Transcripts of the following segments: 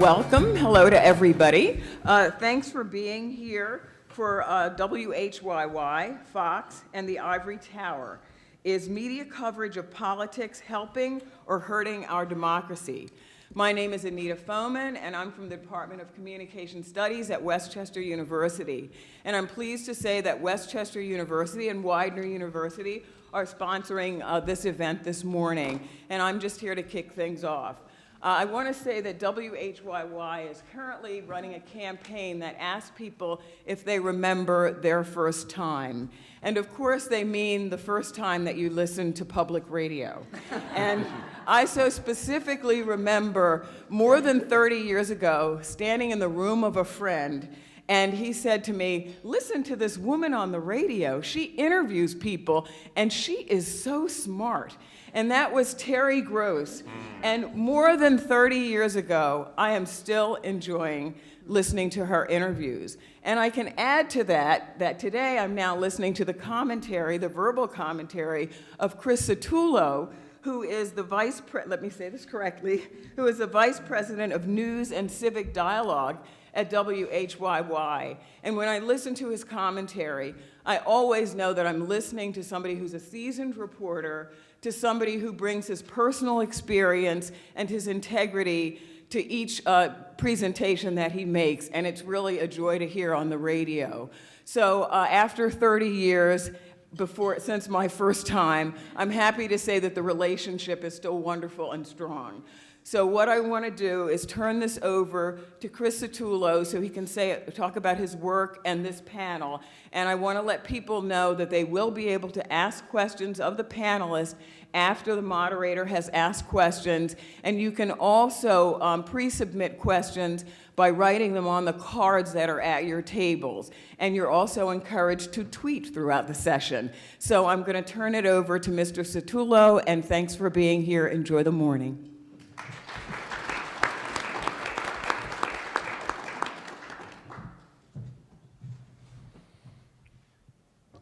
Welcome. Hello to everybody. Thanks for being here for WHYY, Fox, and the Ivory Tower. Is media coverage of politics helping or hurting our democracy? My name is Anita Foman, and I'm from the Department of Communication Studies at Westchester University. And I'm pleased to say that Westchester University and Widener University are sponsoring this event this morning, and I'm just here to kick things off. I want to say that WHYY is currently running a campaign that asks people if they remember their first time. And of course, they mean the first time that you listened to public radio. And I so specifically remember more than 30 years ago, standing in the room of a friend, and he said to me, "Listen to this woman on the radio. She interviews people, and she is so smart." And that was Terry Gross. And more than 30 years ago, I am still enjoying listening to her interviews. And I can add to that, that today I'm now listening to the commentary, the verbal commentary of Chris Satullo, who is the let me say this correctly, who is the Vice President of News and Civic Dialogue at WHYY. And when I listen to his commentary, I always know that I'm listening to somebody who's a seasoned reporter, to somebody who brings his personal experience and his integrity to each presentation that he makes, and it's really a joy to hear on the radio. So after 30 years, since my first time, I'm happy to say that the relationship is still wonderful and strong. So what I want to do is turn this over to Chris Satullo so he can talk about his work and this panel. And I want to let people know that they will be able to ask questions of the panelists after the moderator has asked questions. And you can also pre-submit questions by writing them on the cards that are at your tables. And you're also encouraged to tweet throughout the session. So I'm going to turn it over to Mr. Satullo, and thanks for being here. Enjoy the morning.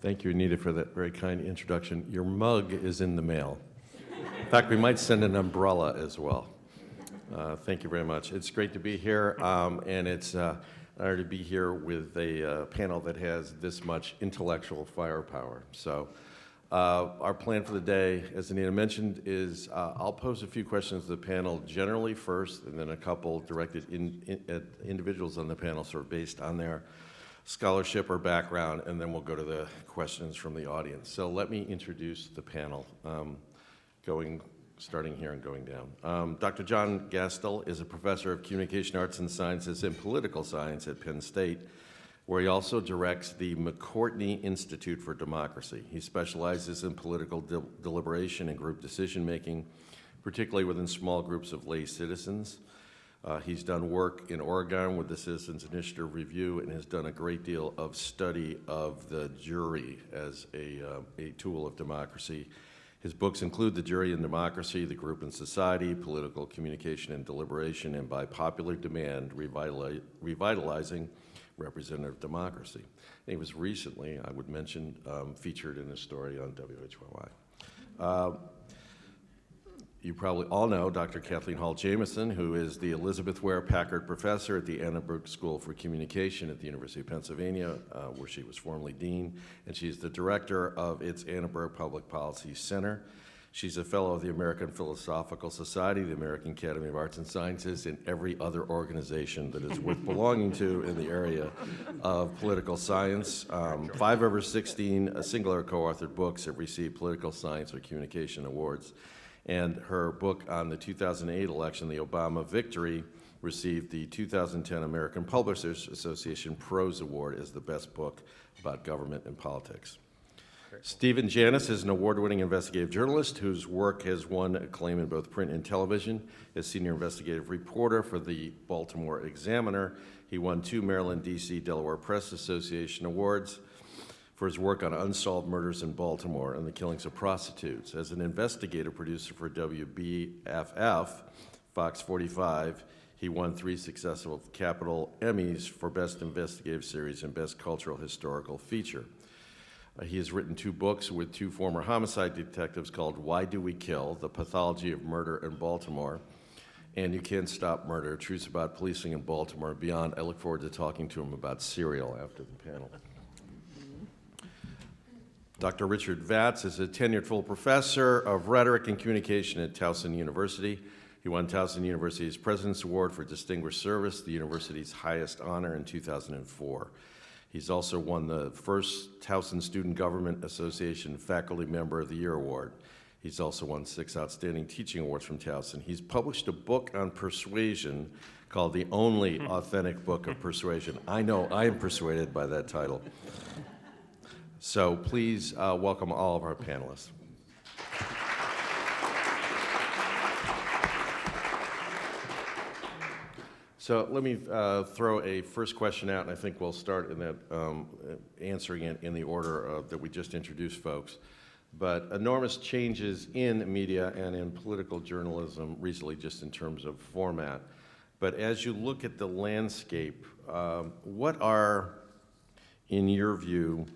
Thank you, Anita, for that very kind introduction. Your mug is in the mail. In fact, we might send an umbrella as well. Thank you very much. It's great to be here, and it's an honor to be here with a panel that has this much intellectual firepower. So our plan for the day, as Anita mentioned, is I'll pose a few questions to the panel generally first, and then a couple directed at individuals on the panel, sort of based on their scholarship or background, and then we'll go to the questions from the audience. So let me introduce the panel, starting here and going down. Dr. John Gastel is a professor of communication arts and sciences and political science at Penn State, where he also directs the McCourtney Institute for Democracy. He specializes in political deliberation and group decision-making, particularly within small groups of lay citizens. He's done work in Oregon with the Citizens Initiative Review and has done a great deal of study of the jury as a tool of democracy. His books include The Jury and Democracy, The Group and Society, Political Communication and Deliberation, and by popular demand, Revitalizing Representative Democracy. And he was recently, I would mention, featured in a story on WHYY. You probably all know Dr. Kathleen Hall Jamieson, who is the Elizabeth Ware Packard Professor at the Annenberg School for Communication at the University of Pennsylvania, where she was formerly dean, and she's the director of its Annenberg Public Policy Center. She's a fellow of the American Philosophical Society, the American Academy of Arts and Sciences, and every other organization that is worth belonging to in the area of political science. 5 of her 16 singular co-authored books have received political science or communication awards. And her book on the 2008 election, The Obama Victory, received the 2010 American Publishers Association Prose Award as the best book about government and politics. Stephen Janis is an award-winning investigative journalist whose work has won acclaim in both print and television. As senior investigative reporter for the Baltimore Examiner, he won 2 Maryland, D.C., Delaware Press Association awards for his work on unsolved murders in Baltimore and the killings of prostitutes. As an investigative producer for WBFF, Fox 45, he won 3 successive Capitol Emmys for Best Investigative Series and Best Cultural Historical Feature. He has written 2 books with 2 former homicide detectives called Why Do We Kill? The Pathology of Murder in Baltimore, and You Can't Stop Murder, Truths About Policing in Baltimore and Beyond. I look forward to talking to him about cereal after the panel. Dr. Richard Vatz is a tenured full professor of rhetoric and communication at Towson University. He won Towson University's President's Award for Distinguished Service, the university's highest honor, in 2004. He's also won the first Towson Student Government Association Faculty Member of the Year Award. He's also won 6 Outstanding Teaching Awards from Towson. He's published a book on persuasion called The Only Authentic Book of Persuasion. I know I am persuaded by that title. So please welcome all of our panelists. So let me throw a first question out, and I think we'll start in that answering it in the order that we just introduced folks. But enormous changes in media and in political journalism recently, just in terms of format. But as you look at the landscape, what are, in your view,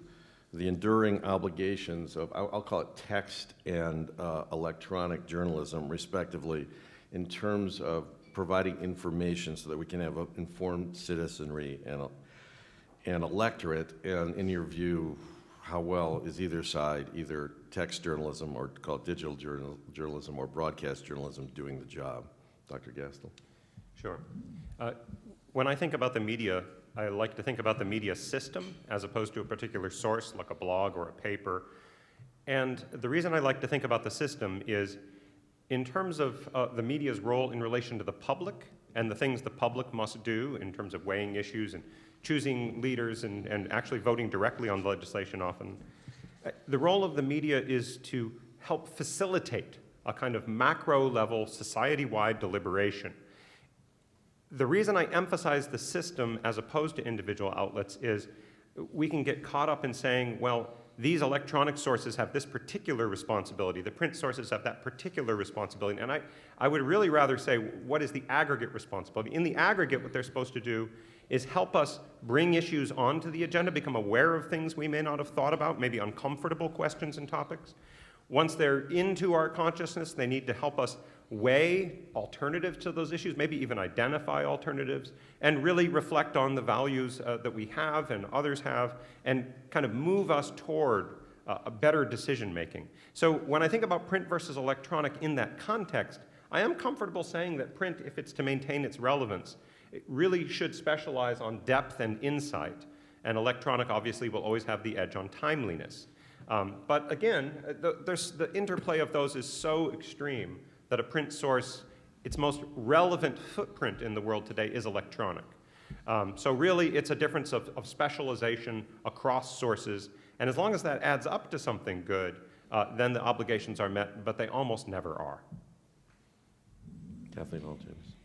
the enduring obligations of, I'll call it text and electronic journalism, respectively, in terms of providing information so that we can have an informed citizenry and electorate? And in your view, how well is either side, either text journalism or call it digital journalism or broadcast journalism, doing the job? Dr. Gastel? Sure. When I think about the media, I like to think about the media system as opposed to a particular source like a blog or a paper. And the reason I like to think about the system is in terms of the media's role in relation to the public and the things the public must do in terms of weighing issues and choosing leaders and actually voting directly on legislation often. The role of the media is to help facilitate a kind of macro-level, society-wide deliberation. The reason I emphasize the system as opposed to individual outlets is we can get caught up in saying, well, these electronic sources have this particular responsibility, the print sources have that particular responsibility, and I would really rather say, what is the aggregate responsibility? In the aggregate, what they're supposed to do is help us bring issues onto the agenda, become aware of things we may not have thought about, maybe uncomfortable questions and topics. Once they're into our consciousness, they need to help us weigh alternatives to those issues, maybe even identify alternatives, and really reflect on the values that we have and others have, and kind of move us toward a better decision making. So when I think about print versus electronic in that context, I am comfortable saying that print, if it's to maintain its relevance, it really should specialize on depth and insight, and electronic obviously will always have the edge on timeliness. But again, the interplay of those is so extreme that a print source, its most relevant footprint in the world today is electronic. So really, it's a difference of specialization across sources, and as long as that adds up to something good, then the obligations are met, but they almost never are. Kathleen Hall-James.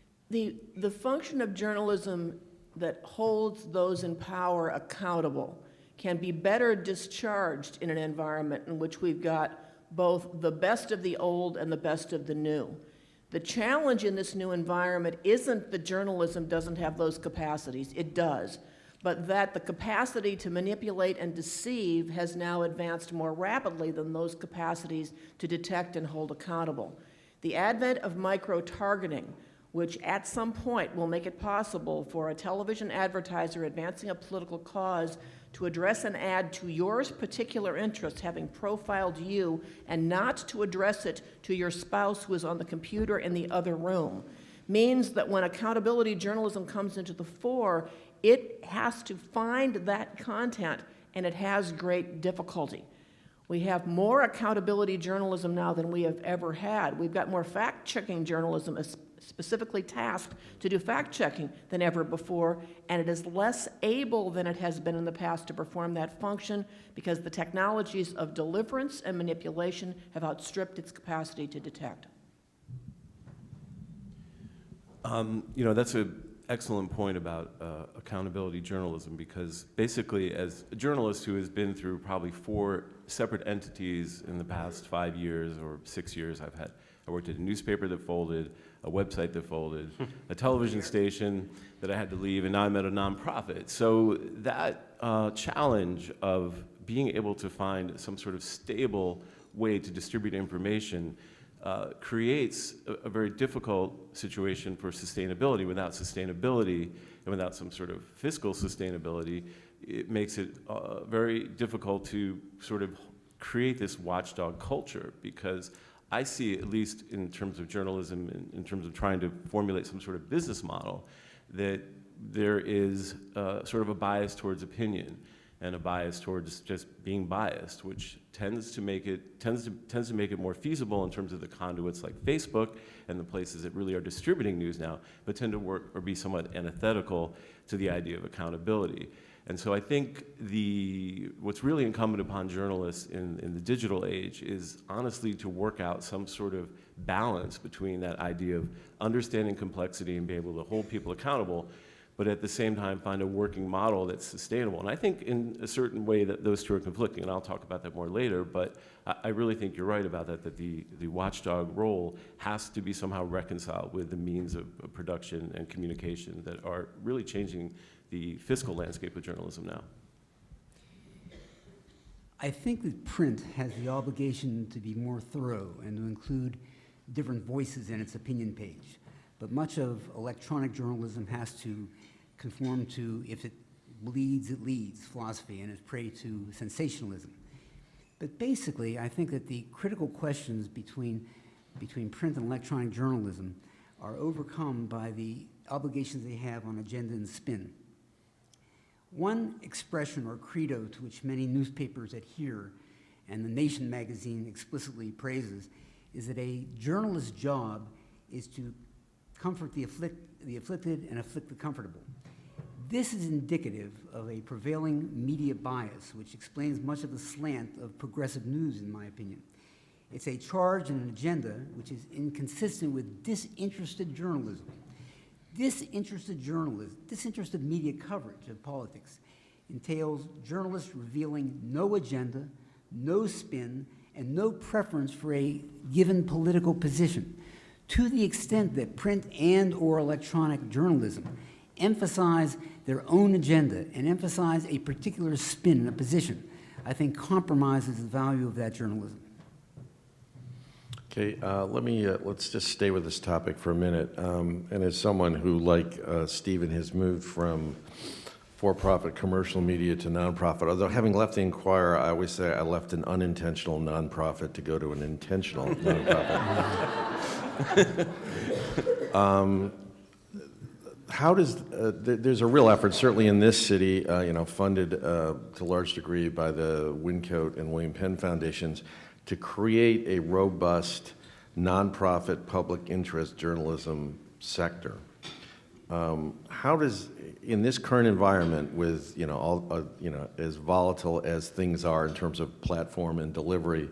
The function of journalism that holds those in power accountable can be better discharged in an environment in which we've got both the best of the old and the best of the new. The challenge in this new environment isn't that journalism doesn't have those capacities, it does, but that the capacity to manipulate and deceive has now advanced more rapidly than those capacities to detect and hold accountable. The advent of micro-targeting, which at some point will make it possible for a television advertiser advancing a political cause to address an ad to your particular interest, having profiled you, and not to address it to your spouse who is on the computer in the other room, means that when accountability journalism comes into the fore, it has to find that content, and it has great difficulty. We have more accountability journalism now than we have ever had. We've got more fact-checking journalism specifically tasked to do fact-checking than ever before, and it is less able than it has been in the past to perform that function because the technologies of deliverance and manipulation have outstripped its capacity to detect. That's an excellent point about accountability journalism, because basically, as a journalist who has been through probably 4 separate entities in the past 5 years or 6 years, I worked at a newspaper that folded, a website that folded, a television station that I had to leave, and now I'm at a nonprofit. So that challenge of being able to find some sort of stable way to distribute information creates a very difficult situation for sustainability. Without sustainability and without some sort of fiscal sustainability, it makes it very difficult to sort of create this watchdog culture, because I see, at least in terms of journalism, in terms of trying to formulate some sort of business model, that there is sort of a bias towards opinion and a bias towards just being biased, which tends to make it more feasible in terms of the conduits like Facebook and the places that really are distributing news now, but tend to work or be somewhat antithetical to the idea of accountability. And so I think what's really incumbent upon journalists in the digital age is honestly to work out some sort of balance between that idea of understanding complexity and being able to hold people accountable, but at the same time find a working model that's sustainable. And I think in a certain way that those two are conflicting, and I'll talk about that more later, but I really think you're right about that the watchdog role has to be somehow reconciled with the means of production and communication that are really changing the fiscal landscape of journalism now. I think that print has the obligation to be more thorough and to include different voices in its opinion page. But much of electronic journalism has to conform to, if it bleeds, it leads philosophy, and is prey to sensationalism. But basically, I think that the critical questions between print and electronic journalism are overcome by the obligations they have on agenda and spin. One expression or credo to which many newspapers adhere, and The Nation magazine explicitly praises, is that a journalist's job is to comfort the afflicted and afflict the comfortable. This is indicative of a prevailing media bias, which explains much of the slant of progressive news, in my opinion. It's a charge and an agenda which is inconsistent with disinterested journalism. Disinterested media coverage of politics entails journalists revealing no agenda, no spin, and no preference for a given political position. To the extent that print and/or electronic journalism emphasize their own agenda and emphasize a particular spin and a position, I think compromises the value of that journalism. Okay, let's just stay with this topic for a minute. And as someone who, like Stephen, has moved from for-profit commercial media to nonprofit, although having left the Inquirer, I always say I left an unintentional nonprofit to go to an intentional nonprofit. How does, there's a real effort, certainly in this city, funded to a large degree by the Wyncote and William Penn Foundations, to create a robust nonprofit public interest journalism sector. How does, in this current environment with as volatile as things are in terms of platform and delivery,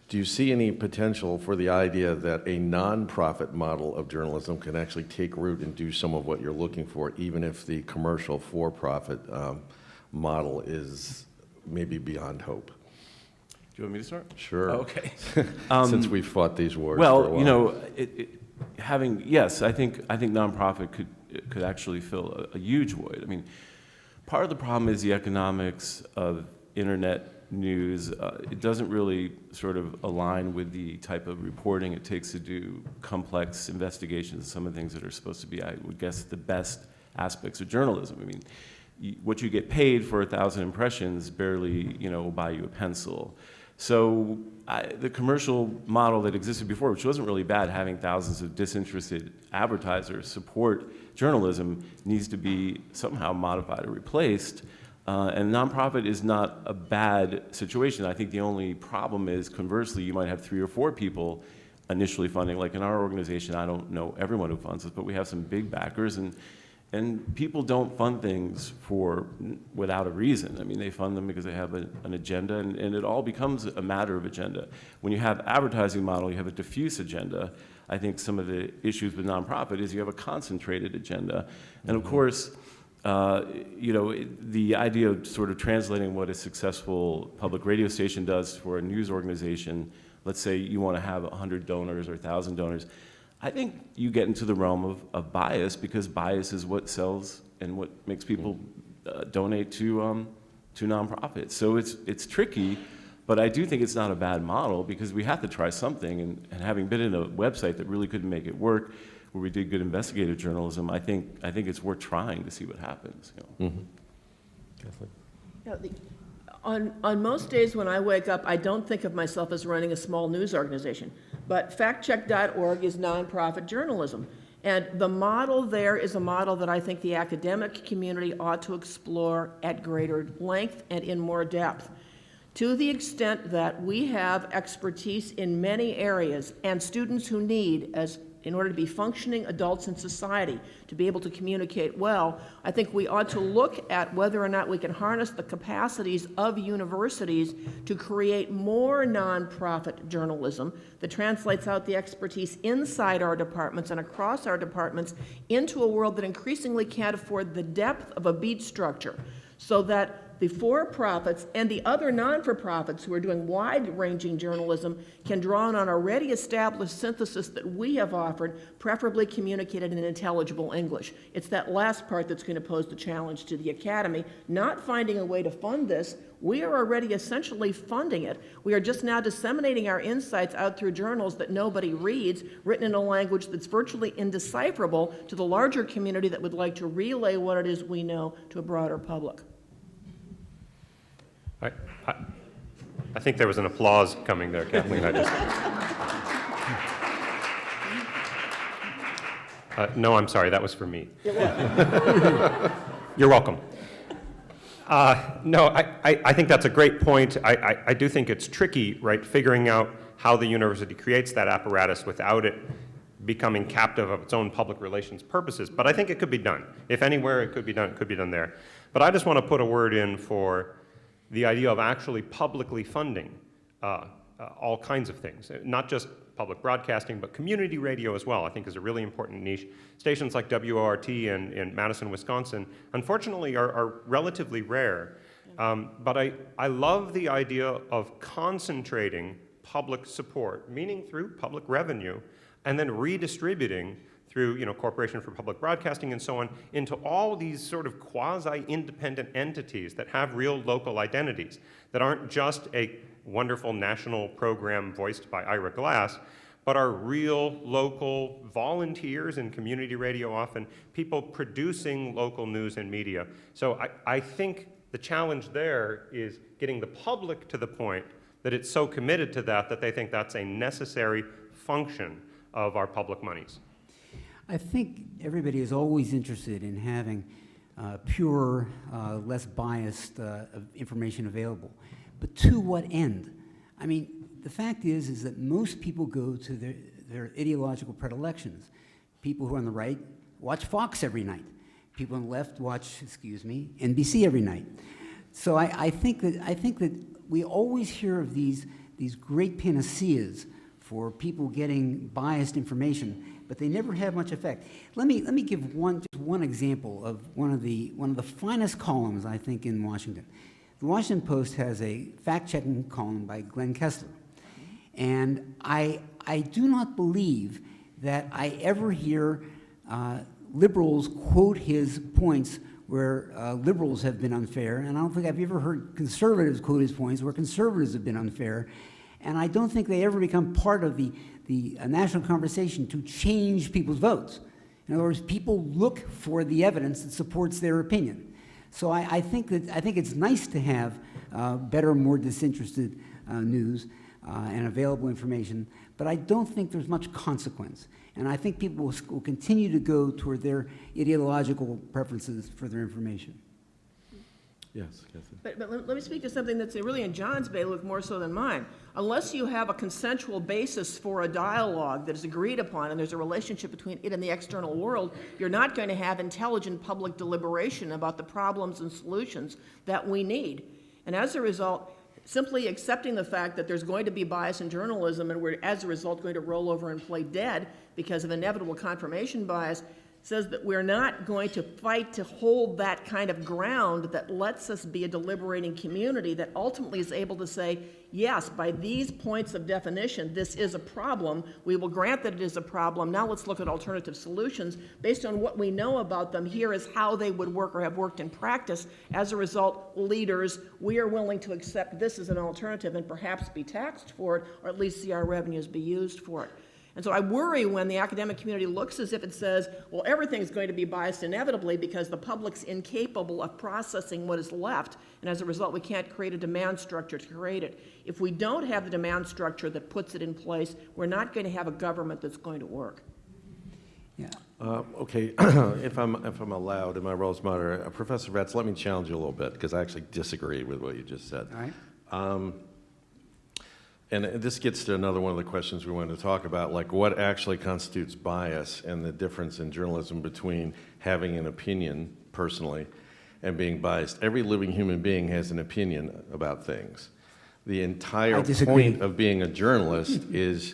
do you see any potential for the idea that a nonprofit model of journalism can actually take root and do some of what you're looking for, even if the commercial for-profit model is maybe beyond hope? Do you want me to start? Sure. Okay. Since we've fought these wars for a while. Yes, I think nonprofit could actually fill a huge void. I mean, part of the problem is the economics of internet news. It doesn't really sort of align with the type of reporting it takes to do complex investigations, some of the things that are supposed to be, I would guess, the best aspects of journalism. I mean, what you get paid for 1,000 impressions barely, will buy you a pencil. So the commercial model that existed before, which wasn't really bad, having thousands of disinterested advertisers support journalism, needs to be somehow modified or replaced. And nonprofit is not a bad situation. I think the only problem is, conversely, you might have 3 or 4 people initially funding. Like in our organization, I don't know everyone who funds us, but we have some big backers, and people don't fund things without a reason. I mean, they fund them because they have an agenda, and it all becomes a matter of agenda. When you have advertising model, you have a diffuse agenda. I think some of the issues with nonprofit is you have a concentrated agenda. And of course, the idea of sort of translating what a successful public radio station does for a news organization, let's say you want to have 100 donors or 1,000 donors, I think you get into the realm of bias, because bias is what sells and what makes people donate to nonprofits. So it's tricky, But I do think it's not a bad model because we have to try something. And having been in a website that really couldn't make it work, where we did good investigative journalism, I think it's worth trying to see what happens. Kathleen? You know, on most days when I wake up, I don't think of myself as running a small news organization, but factcheck.org is nonprofit journalism. And the model there is a model that I think the academic community ought to explore at greater length and in more depth. To the extent that we have expertise in many areas and students who need, in order to be functioning adults in society, to be able to communicate well, I think we ought to look at whether or not we can harness the capacities of universities to create more nonprofit journalism that translates out the expertise inside our departments and across our departments into a world that increasingly can't afford the depth of a beat structure, so that the for-profits and the other non-for-profits who are doing wide-ranging journalism can draw on an already established synthesis that we have offered, preferably communicated in intelligible English. It's that last part that's going to pose the challenge to the Academy, not finding a way to fund this. We are already essentially funding it. We are just now disseminating our insights out through journals that nobody reads, written in a language that's virtually indecipherable to the larger community that would like to relay what it is we know to a broader public. I think there was an applause coming there, Kathleen. No, I'm sorry, that was for me. You're welcome. No, I think that's a great point. I do think it's tricky, right, figuring out how the university creates that apparatus without it becoming captive of its own public relations purposes. But I think it could be done. If anywhere it could be done there. But I just want to put a word in for the idea of actually publicly funding all kinds of things, not just public broadcasting, but community radio as well, I think is a really important niche. Stations like WORT in Madison, Wisconsin, unfortunately are relatively rare. But I love the idea of concentrating public support, meaning through public revenue, and then redistributing through Corporation for Public Broadcasting and so on, into all these sort of quasi-independent entities that have real local identities, that aren't just a wonderful national program voiced by Ira Glass, but are real local volunteers in community radio, often people producing local news and media. So I think the challenge there is getting the public to the point that it's so committed to that they think that's a necessary function of our public monies. I think everybody is always interested in having pure, less biased information available. But to what end? I mean, the fact is that most people go to their ideological predilections. People who are on the right watch Fox every night. People on the left watch, NBC every night. So I think that we always hear of these great panaceas for people getting biased information, but they never have much effect. Let me give just one example of one of the finest columns, I think, in Washington. The Washington Post has a fact-checking column by Glenn Kessler, and I do not believe that I ever hear liberals quote his points where liberals have been unfair, and I don't think I've ever heard conservatives quote his points where conservatives have been unfair. And I don't think they ever become part of the national conversation to change people's votes. In other words, people look for the evidence that supports their opinion. So I think it's nice to have better, more disinterested news and available information, but I don't think there's much consequence. And I think people will continue to go toward their ideological preferences for their information. Yes, Kathleen. But let me speak to something that's really in John's bailiwick more so than mine. Unless you have a consensual basis for a dialogue that is agreed upon and there's a relationship between it and the external world, you're not going to have intelligent public deliberation about the problems and solutions that we need. And as a result, simply accepting the fact that there's going to be bias in journalism and we're, as a result, going to roll over and play dead because of inevitable confirmation bias says that we're not going to fight to hold that kind of ground that lets us be a deliberating community that ultimately is able to say, yes, by these points of definition, this is a problem. We will grant that it is a problem. Now let's look at alternative solutions. Based on what we know about them, here is how they would work or have worked in practice. As a result, leaders, we are willing to accept this as an alternative and perhaps be taxed for it, or at least see our revenues be used for it. And so I worry when the academic community looks as if it says, well, everything's going to be biased inevitably because the public's incapable of processing what is left, and as a result, we can't create a demand structure to create it. If we don't have the demand structure that puts it in place, we're not going to have a government that's going to work. Yeah. Okay, if I'm allowed, in my role as moderator, Professor Vetz, let me challenge you a little bit, because I actually disagree with what you just said. All right. And this gets to another one of the questions we wanted to talk about, like what actually constitutes bias and the difference in journalism between having an opinion personally and being biased. Every living human being has an opinion about things. The entire point of being a journalist is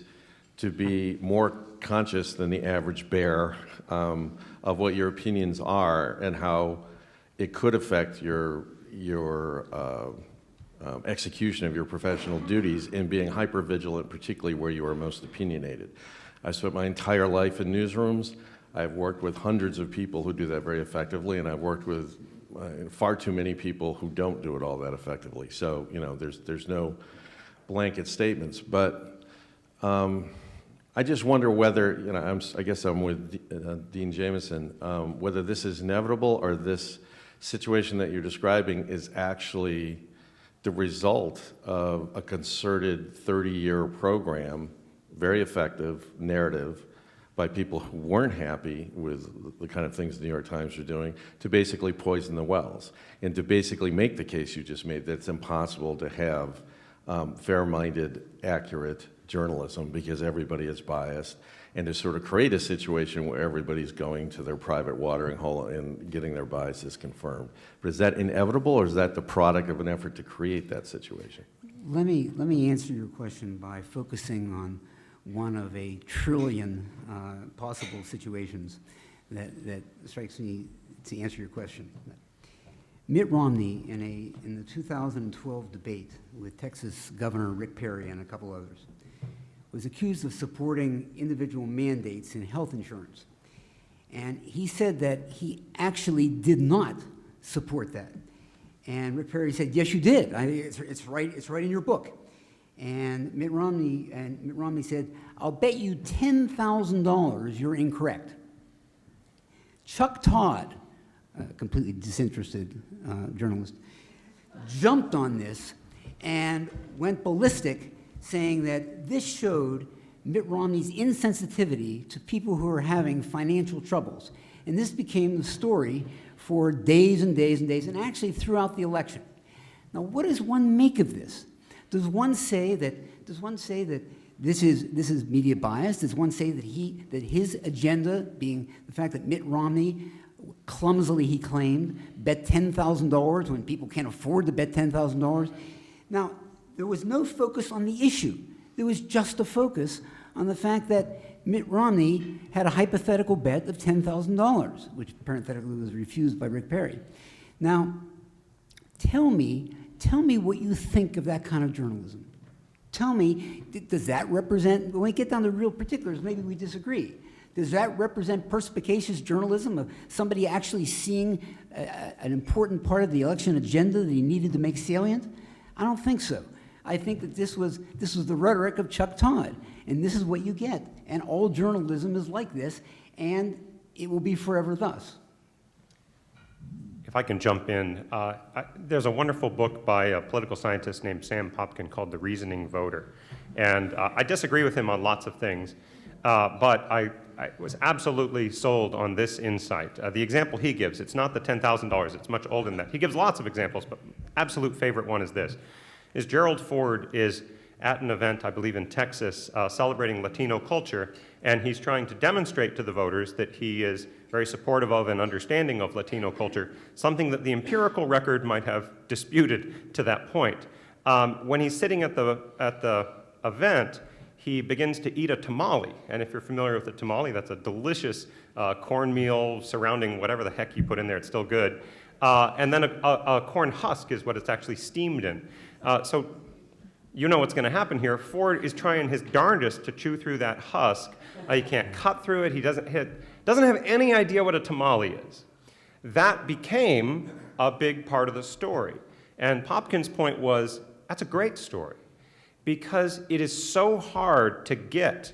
to be more conscious than the average bear of what your opinions are and how it could affect your execution of your professional duties in being hyper-vigilant, particularly where you are most opinionated. I spent my entire life in newsrooms. I've worked with hundreds of people who do that very effectively, and I've worked with far too many people who don't do it all that effectively. So, you know, there's no blanket statements. But I just wonder whether, you know, I guess I'm with Dean Jameson, whether this is inevitable or this situation that you're describing is actually the result of a concerted 30-year program, very effective narrative by people who weren't happy with the kind of things the New York Times are doing, to basically poison the wells and to basically make the case you just made that it's impossible to have fair-minded, accurate journalism because everybody is biased, and to sort of create a situation where everybody's going to their private watering hole and getting their biases confirmed. But is that inevitable, or is that the product of an effort to create that situation? Let me answer your question by focusing on one of a trillion possible situations that strikes me to answer your question. Mitt Romney, in the 2012 debate with Texas Governor Rick Perry and a couple others, was accused of supporting individual mandates in health insurance. And he said that he actually did not support that. And Rick Perry said, yes, you did. It's right in your book. And Mitt Romney said, I'll bet you $10,000 you're incorrect. Chuck Todd, a completely disinterested journalist, jumped on this and went ballistic, saying that this showed Mitt Romney's insensitivity to people who are having financial troubles. And this became the story for days and days and days, and actually throughout the election. Now, what does one make of this? Does one say that this is media bias? Does one say that his agenda, being the fact that Mitt Romney, clumsily he claimed, bet $10,000 when people can't afford to bet $10,000? Now, there was no focus on the issue. There was just a focus on the fact that Mitt Romney had a hypothetical bet of $10,000, which parenthetically was refused by Rick Perry. Now, tell me what you think of that kind of journalism. Tell me, does that represent, when we get down to real particulars, maybe we disagree. Does that represent perspicacious journalism of somebody actually seeing an important part of the election agenda that he needed to make salient? I don't think so. I think that this was the rhetoric of Chuck Todd, and this is what you get. And all journalism is like this, and it will be forever thus. If I can jump in, there's a wonderful book by a political scientist named Sam Popkin called The Reasoning Voter. And I disagree with him on lots of things, but I was absolutely sold on this insight. The example he gives, it's not the $10,000, it's much older than that. He gives lots of examples, but absolute favorite one is this. Gerald Ford is at an event, I believe in Texas, celebrating Latino culture, and he's trying to demonstrate to the voters that he is very supportive of and understanding of Latino culture, something that the empirical record might have disputed to that point. When he's sitting at the event, he begins to eat a tamale, and if you're familiar with a tamale, that's a delicious cornmeal surrounding whatever the heck you put in there, it's still good. And then a corn husk is what it's actually steamed in. So you know what's going to happen here. Ford is trying his darndest to chew through that husk. He can't cut through it. He doesn't have any idea what a tamale is. That became a big part of the story. And Popkin's point was, that's a great story, because it is so hard to get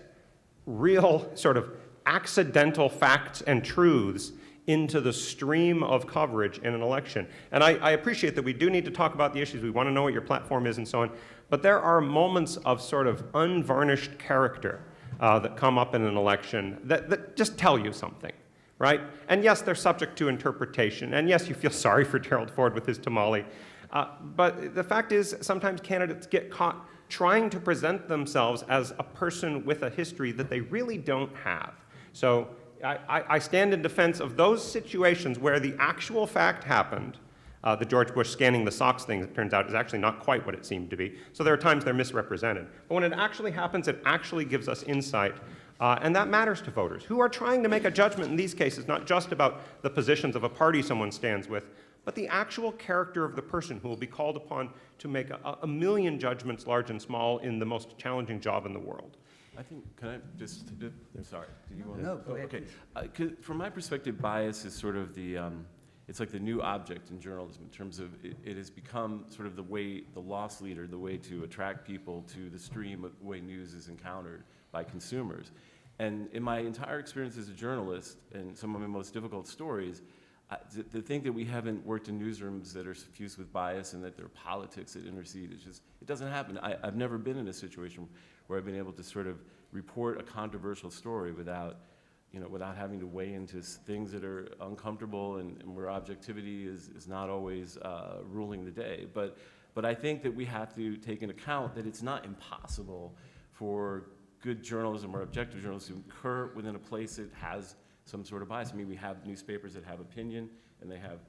real sort of accidental facts and truths into the stream of coverage in an election. And I appreciate that we do need to talk about the issues. We want to know what your platform is and so on. But there are moments of sort of unvarnished character that come up in an election that just tell you something, right? And yes, they're subject to interpretation. And yes, you feel sorry for Gerald Ford with his tamale. But the fact is, sometimes candidates get caught trying to present themselves as a person with a history that they really don't have. So I stand in defense of those situations where the actual fact happened. The George Bush scanning the socks thing, it turns out, is actually not quite what it seemed to be. So there are times they're misrepresented. But when it actually happens, it actually gives us insight. And that matters to voters, who are trying to make a judgment in these cases, not just about the positions of a party someone stands with, but the actual character of the person who will be called upon to make a million judgments, large and small, in the most challenging job in the world. I think, can I just, I'm sorry, did you want to? No, go ahead, Okay. 'Cause from my perspective, bias is sort of the, it's like the new object in journalism in terms of it has become sort of the way, the loss leader, the way to attract people to the stream of the way news is encountered by consumers. And in my entire experience as a journalist, and some of my most difficult stories, to think that we haven't worked in newsrooms that are suffused with bias and that there are politics that intercede, it's just, it doesn't happen. I've never been in a situation where I've been able to sort of report a controversial story without, without having to weigh into things that are uncomfortable and where objectivity is not always ruling the day. But I think that we have to take into account that it's not impossible for good journalism or objective journalism to occur within a place that has some sort of bias. I mean, we have newspapers that have opinion and they have,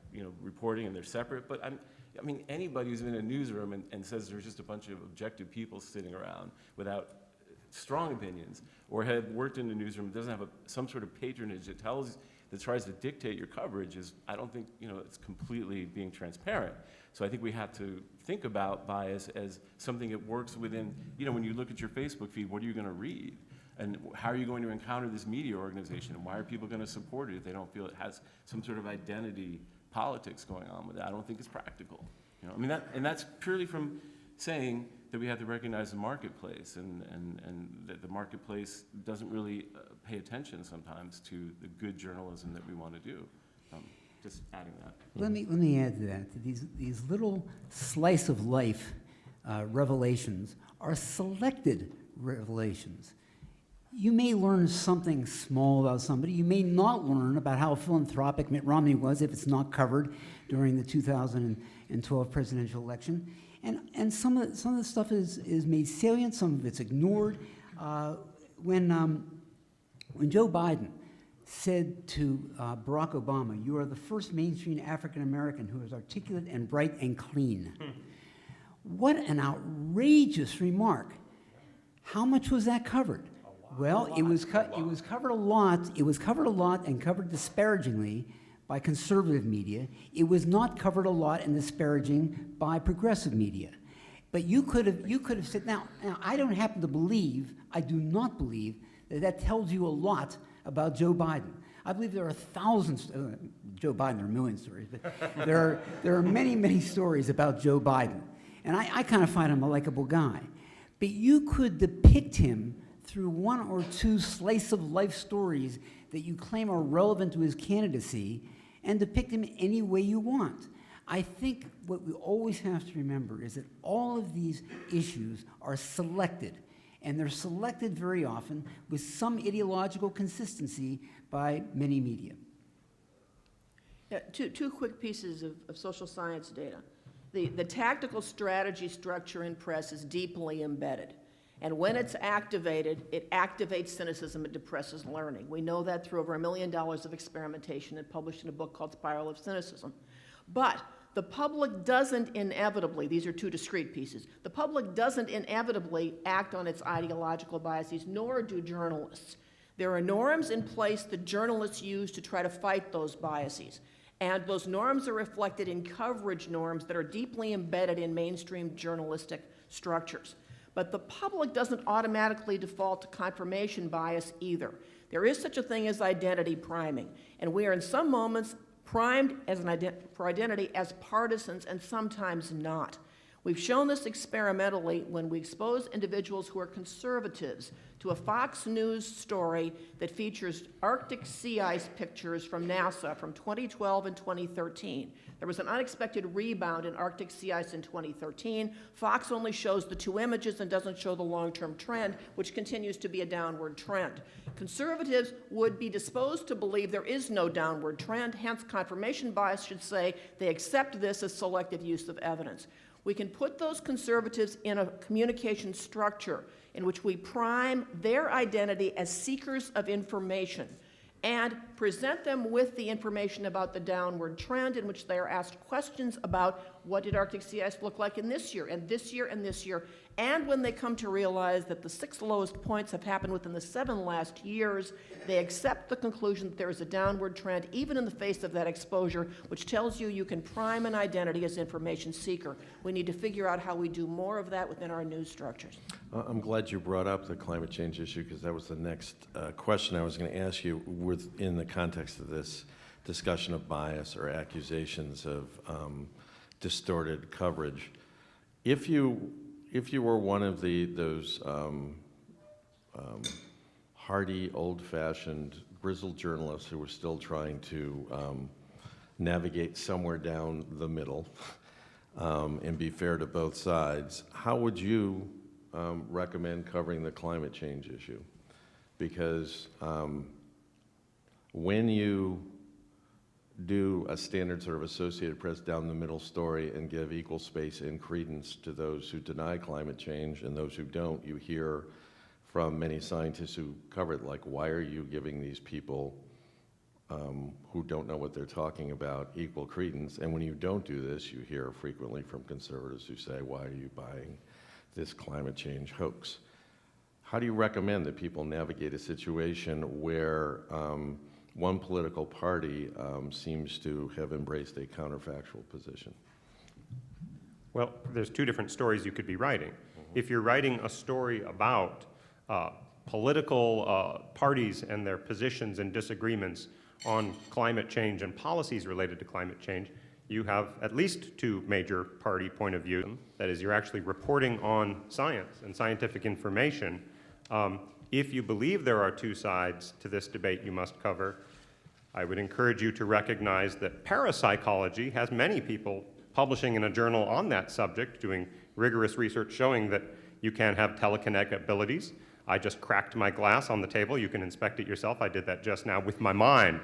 reporting and they're separate. But I mean, anybody who's in a newsroom and says there's just a bunch of objective people sitting around without strong opinions, or have worked in a newsroom, doesn't have some sort of patronage that tries to dictate your coverage, I don't think, it's completely being transparent. So I think we have to think about bias as something that works within, when you look at your Facebook feed, what are you going to read? And how are you going to encounter this media organization? And why are people going to support it if they don't feel it has some sort of identity politics going on with it? I don't think it's practical. I mean, that's purely from saying that we have to recognize the marketplace and that the marketplace doesn't really pay attention sometimes to the good journalism that we want to do. Just adding that. Let me add to that. These little slice of life revelations are selected revelations. You may learn something small about somebody. You may not learn about how philanthropic Mitt Romney was if it's not covered during the 2012 presidential election. And some of the stuff is made salient, some of it's ignored. When Joe Biden said to Barack Obama, "You are the first mainstream African American who is articulate and bright and clean." What an outrageous remark. How much was that covered? Well, it was covered a lot. It was covered a lot and covered disparagingly by conservative media. It was not covered a lot and disparaging by progressive media. But you could have said, now I don't happen to believe, I do not believe that tells you a lot about Joe Biden. I believe there are thousands, Joe Biden, there are a million stories, but there are many, many stories about Joe Biden. And I kind of find him a likable guy. But you could depict him through one or two slice-of-life stories that you claim are relevant to his candidacy and depict him any way you want. I think what we always have to remember is that all of these issues are selected, and they're selected very often with some ideological consistency by many media. Yeah, two quick pieces of social science data. The tactical strategy structure in press is deeply embedded. And when it's activated, it activates cynicism, it depresses learning. We know that through over $1 million of experimentation and published in a book called Spiral of Cynicism. But the public doesn't inevitably, these are two discrete pieces, the public doesn't inevitably act on its ideological biases, nor do journalists. There are norms in place that journalists use to try to fight those biases. And those norms are reflected in coverage norms that are deeply embedded in mainstream journalistic structures. But the public doesn't automatically default to confirmation bias either. There is such a thing as identity priming, and we are in some moments primed as for identity as partisans and sometimes not. We've shown this experimentally when we expose individuals who are conservatives to a Fox News story that features Arctic sea ice pictures from NASA from 2012 and 2013. There was an unexpected rebound in Arctic sea ice in 2013. Fox only shows the two images and doesn't show the long-term trend, which continues to be a downward trend. Conservatives would be disposed to believe there is no downward trend, hence confirmation bias should say they accept this as selective use of evidence. We can put those conservatives in a communication structure in which we prime their identity as seekers of information and present them with the information about the downward trend, in which they are asked questions about what did Arctic sea ice look like in this year, and this year, and this year. And when they come to realize that the 6 lowest points have happened within the 7 last years, they accept the conclusion that there is a downward trend, even in the face of that exposure, which tells you you can prime an identity as information seeker. We need to figure out how we do more of that within our news structures. I'm glad you brought up the climate change issue, because that was the next question I was going to ask you within the context of this discussion of bias or accusations of distorted coverage. If you were one of those hardy, old-fashioned, grizzled journalists who were still trying to navigate somewhere down the middle and be fair to both sides, how would you recommend covering the climate change issue? Because when you do a standard sort of Associated Press down the middle story and give equal space and credence to those who deny climate change and those who don't, you hear from many scientists who cover it, like, why are you giving these people who don't know what they're talking about equal credence? And when you don't do this, you hear frequently from conservatives who say, why are you buying this climate change hoax? How do you recommend that people navigate a situation where one political party seems to have embraced a counterfactual position? Well, there's two different stories you could be writing. If you're writing a story about political parties and their positions and disagreements on climate change and policies related to climate change, you have at least two major party point of view. That is, you're actually reporting on science and scientific information. If you believe there are two sides to this debate you must cover, I would encourage you to recognize that parapsychology has many people publishing in a journal on that subject, doing rigorous research showing that you can have telekinetic abilities. I just cracked my glass on the table. You can inspect it yourself. I did that just now with my mind.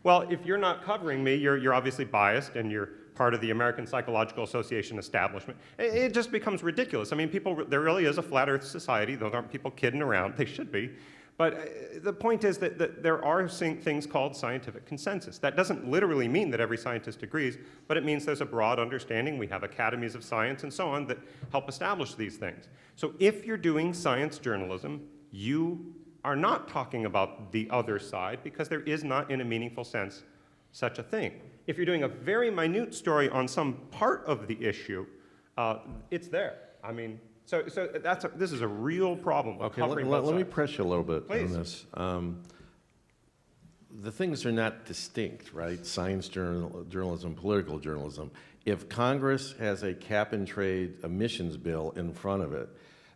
Well, if you're not covering me, you're obviously biased, and you're part of the American Psychological Association establishment. It just becomes ridiculous. I mean, there really is a flat earth society. Those aren't people kidding around. They should be. But the point is that there are things called scientific consensus. That doesn't literally mean that every scientist agrees, but it means there's a broad understanding. We have academies of science and so on that help establish these things. So if you're doing science journalism, you are not talking about the other side, because there is not, in a meaningful sense, such a thing. If you're doing a very minute story on some part of the issue, it's there. I mean, so this is a real problem. Okay, let me press you a little bit on this. The things are not distinct, right? Science journalism, political journalism. If Congress has a cap-and-trade emissions bill in front of it,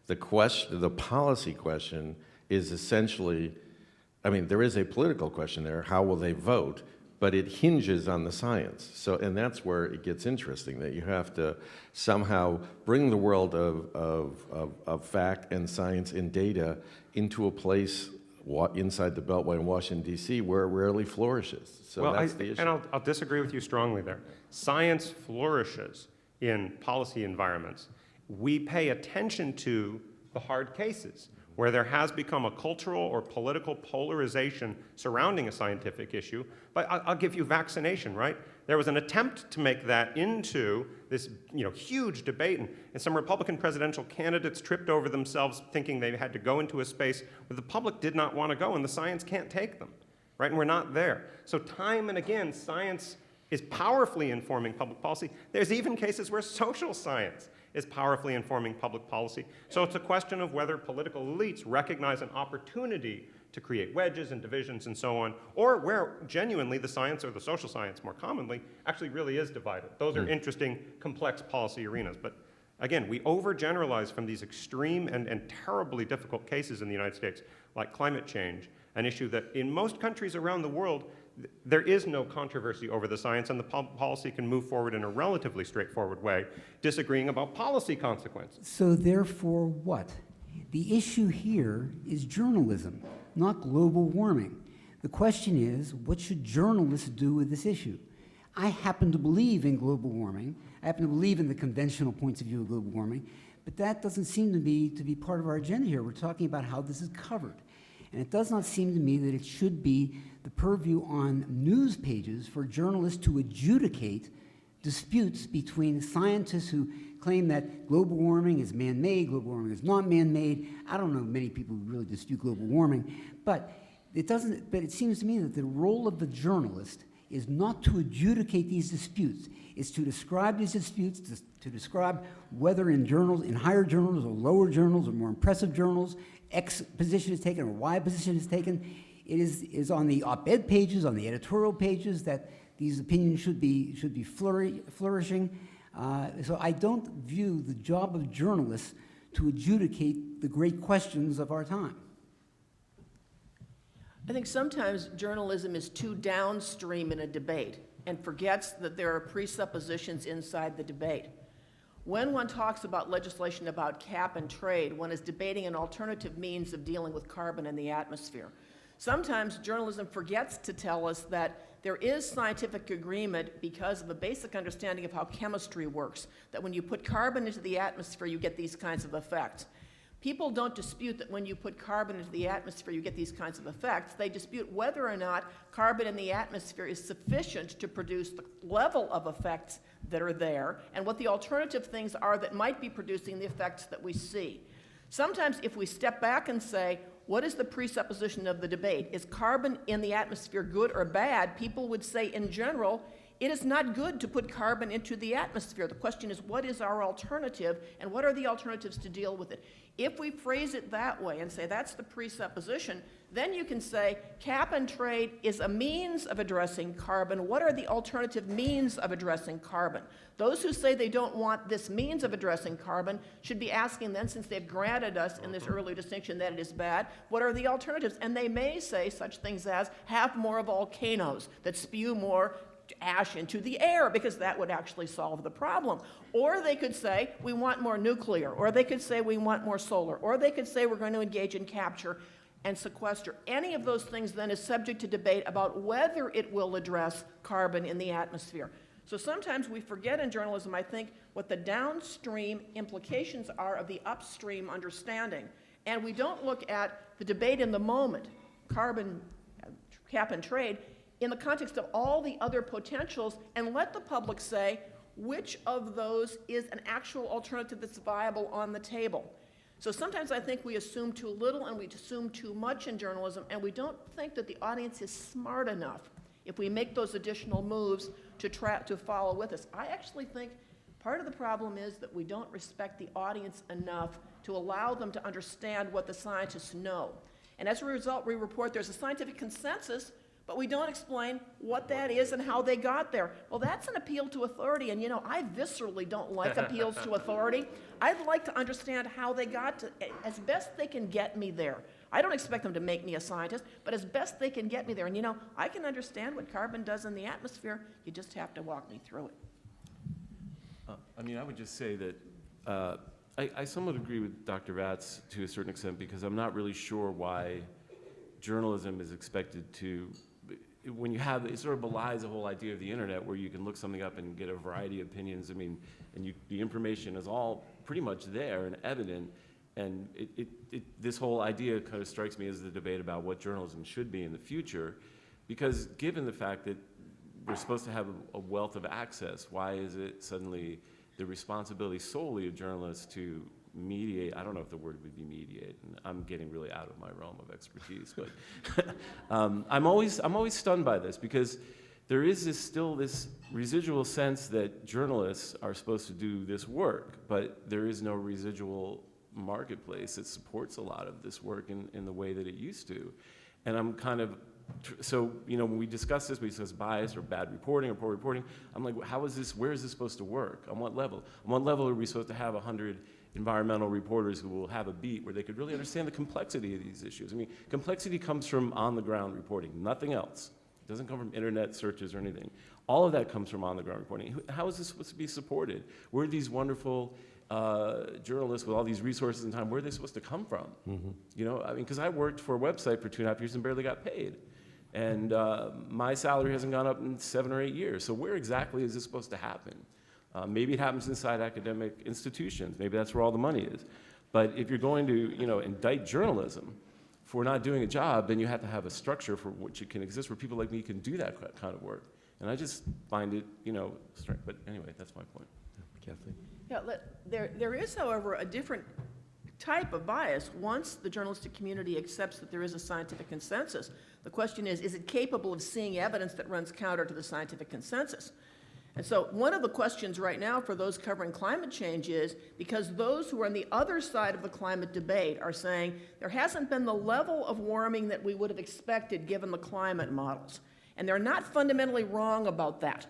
the policy question is essentially, I mean, there is a political question there, how will they vote? But it hinges on the science. So, and that's where it gets interesting, that you have to somehow bring the world of fact and science and data into a place inside the Beltway in Washington, D.C., where it rarely flourishes. So well, that's the issue. And I'll disagree with you strongly there. Science flourishes in policy environments. We pay attention to the hard cases. where there has become a cultural or political polarization surrounding a scientific issue. But I'll give you vaccination, right? There was an attempt to make that into this huge debate, and some Republican presidential candidates tripped over themselves thinking they had to go into a space where the public did not want to go, and the science can't take them, right? And we're not there. So time and again, science is powerfully informing public policy. There's even cases where social science is powerfully informing public policy. So it's a question of whether political elites recognize an opportunity to create wedges and divisions and so on, or where genuinely the science, or the social science more commonly, actually really is divided. Those are interesting, complex policy arenas. But again, we overgeneralize from these extreme and terribly difficult cases in the United States, like climate change, an issue that in most countries around the world, there is no controversy over the science, and the policy can move forward in a relatively straightforward way, disagreeing about policy consequences. So therefore what? The issue here is journalism, not global warming. The question is, what should journalists do with this issue? I happen to believe in global warming. I happen to believe in the conventional points of view of global warming, but that doesn't seem to be part of our agenda here. We're talking about how this is covered. And it does not seem to me that it should be the purview on news pages for journalists to adjudicate disputes between scientists who claim that global warming is man-made, global warming is not man-made. I don't know many people who really dispute global warming, but it seems to me that the role of the journalist is not to adjudicate these disputes. It's to describe these disputes, to describe whether in journals, in higher journals or lower journals or more impressive journals, X position is taken or Y position is taken. It is on the op-ed pages, on the editorial pages, that these opinions should be flourishing. So I don't view the job of journalists to adjudicate the great questions of our time. I think sometimes journalism is too downstream in a debate and forgets that there are presuppositions inside the debate. When one talks about legislation about cap and trade, one is debating an alternative means of dealing with carbon in the atmosphere. Sometimes journalism forgets to tell us that there is scientific agreement because of a basic understanding of how chemistry works, that when you put carbon into the atmosphere, you get these kinds of effects. People don't dispute that when you put carbon into the atmosphere, you get these kinds of effects. They dispute whether or not carbon in the atmosphere is sufficient to produce the level of effects that are there, and what the alternative things are that might be producing the effects that we see. Sometimes if we step back and say, what is the presupposition of the debate? Is carbon in the atmosphere good or bad? People would say, in general, it is not good to put carbon into the atmosphere. The question is, what is our alternative, and what are the alternatives to deal with it? If we phrase it that way and say that's the presupposition, then you can say cap and trade is a means of addressing carbon. What are the alternative means of addressing carbon? Those who say they don't want this means of addressing carbon should be asking then, since they've granted us in this early distinction that it is bad, what are the alternatives? And they may say such things as have more volcanoes that spew more ash into the air, because that would actually solve the problem. Or they could say we want more nuclear, or they could say we want more solar, or they could say we're going to engage in capture and sequester. Any of those things then is subject to debate about whether it will address carbon in the atmosphere. So sometimes we forget in journalism, I think, what the downstream implications are of the upstream understanding. And we don't look at the debate in the moment, carbon cap and trade, in the context of all the other potentials, and let the public say which of those is an actual alternative that's viable on the table. So sometimes I think we assume too little and we assume too much in journalism, and we don't think that the audience is smart enough if we make those additional moves to follow with us. I actually think part of the problem is that we don't respect the audience enough to allow them to understand what the scientists know. And as a result, we report there's a scientific consensus, but we don't explain what that is and how they got there. Well, that's an appeal to authority, and I viscerally don't like appeals to authority. I'd like to understand how they got to, as best they can get me there. I don't expect them to make me a scientist, but as best they can get me there. And I can understand what carbon does in the atmosphere. You just have to walk me through it. I would just say that I somewhat agree with Dr. Vatz to a certain extent, because I'm not really sure why journalism is expected to, when you have, it sort of belies the whole idea of the internet, where you can look something up and get a variety of opinions. The information is all pretty much there and evident. And this whole idea kind of strikes me as the debate about what journalism should be in the future, because given the fact that we're supposed to have a wealth of access, why is it suddenly the responsibility solely of journalists to mediate? I don't know if the word would be mediate, and I'm getting really out of my realm of expertise, but I'm always stunned by this, because there is still this residual sense that journalists are supposed to do this work, but there is no residual marketplace that supports a lot of this work in the way that it used to. And I'm kind of, so, when we discuss bias or bad reporting or poor reporting, I'm like, where is this supposed to work? On what level? On what level are we supposed to have 100 environmental reporters who will have a beat where they could really understand the complexity of these issues? I mean, complexity comes from on-the-ground reporting, nothing else. It doesn't come from internet searches or anything. All of that comes from on-the-ground reporting. How is this supposed to be supported? Where are these wonderful journalists with all these resources and time, where are they supposed to come from? Mm-hmm. Because I worked for a website for 2.5 years and barely got paid. And my salary hasn't gone up in 7 or 8 years. So where exactly is this supposed to happen? Maybe it happens inside academic institutions. Maybe that's where all the money is. But if you're going to, indict journalism for not doing a job, then you have to have a structure for which it can exist where people like me can do that kind of work. And I just find it, strange. But anyway, that's my point. Kathleen? Yeah, there is, however, a different type of bias. Once the journalistic community accepts that there is a scientific consensus, the question is it capable of seeing evidence that runs counter to the scientific consensus? And so one of the questions right now for those covering climate change is, because those who are on the other side of the climate debate are saying there hasn't been the level of warming that we would have expected given the climate models. And they're not fundamentally wrong about that.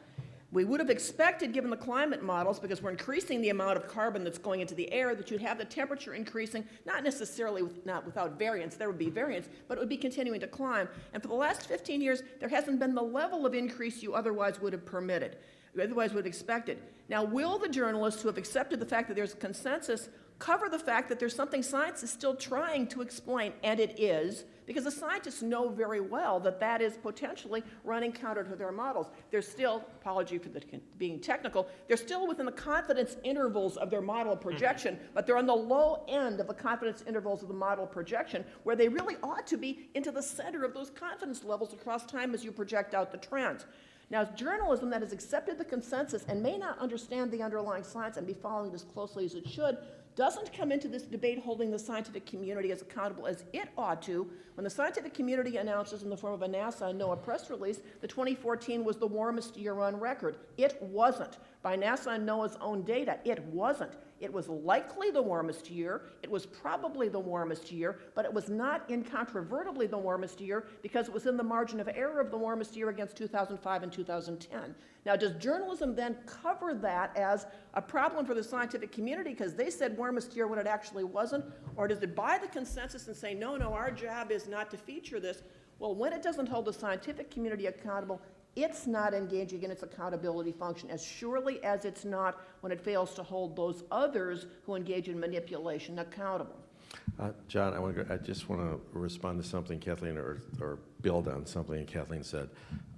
We would have expected, given the climate models, because we're increasing the amount of carbon that's going into the air, that you'd have the temperature increasing, not necessarily not without variance, there would be variance, but it would be continuing to climb. And for the last 15 years, there hasn't been the level of increase you otherwise would have permitted, you otherwise would have expected. Now, will the journalists who have accepted the fact that there's a consensus cover the fact that there's something science is still trying to explain, and it is, because the scientists know very well that that is potentially running counter to their models. They're still, apology for being technical, they're still within the confidence intervals of their model projection, but they're on the low end of the confidence intervals of the model projection, where they really ought to be into the center of those confidence levels across time as you project out the trends. Now, journalism that has accepted the consensus and may not understand the underlying science and be following it as closely as it should, doesn't come into this debate holding the scientific community as accountable as it ought to. When the scientific community announces in the form of a NASA and NOAA press release that 2014 was the warmest year on record, it wasn't. By NASA and NOAA's own data, it wasn't. It was likely the warmest year, it was probably the warmest year, but it was not incontrovertibly the warmest year because it was in the margin of error of the warmest year against 2005 and 2010. Now, does journalism then cover that as a problem for the scientific community because they said warmest year when it actually wasn't? Or does it buy the consensus and say, no, our job is not to feature this? Well, when it doesn't hold the scientific community accountable, it's not engaging in its accountability function as surely as it's not when it fails to hold those others who engage in manipulation accountable. John, I just want to respond to something Kathleen, or build on something Kathleen said.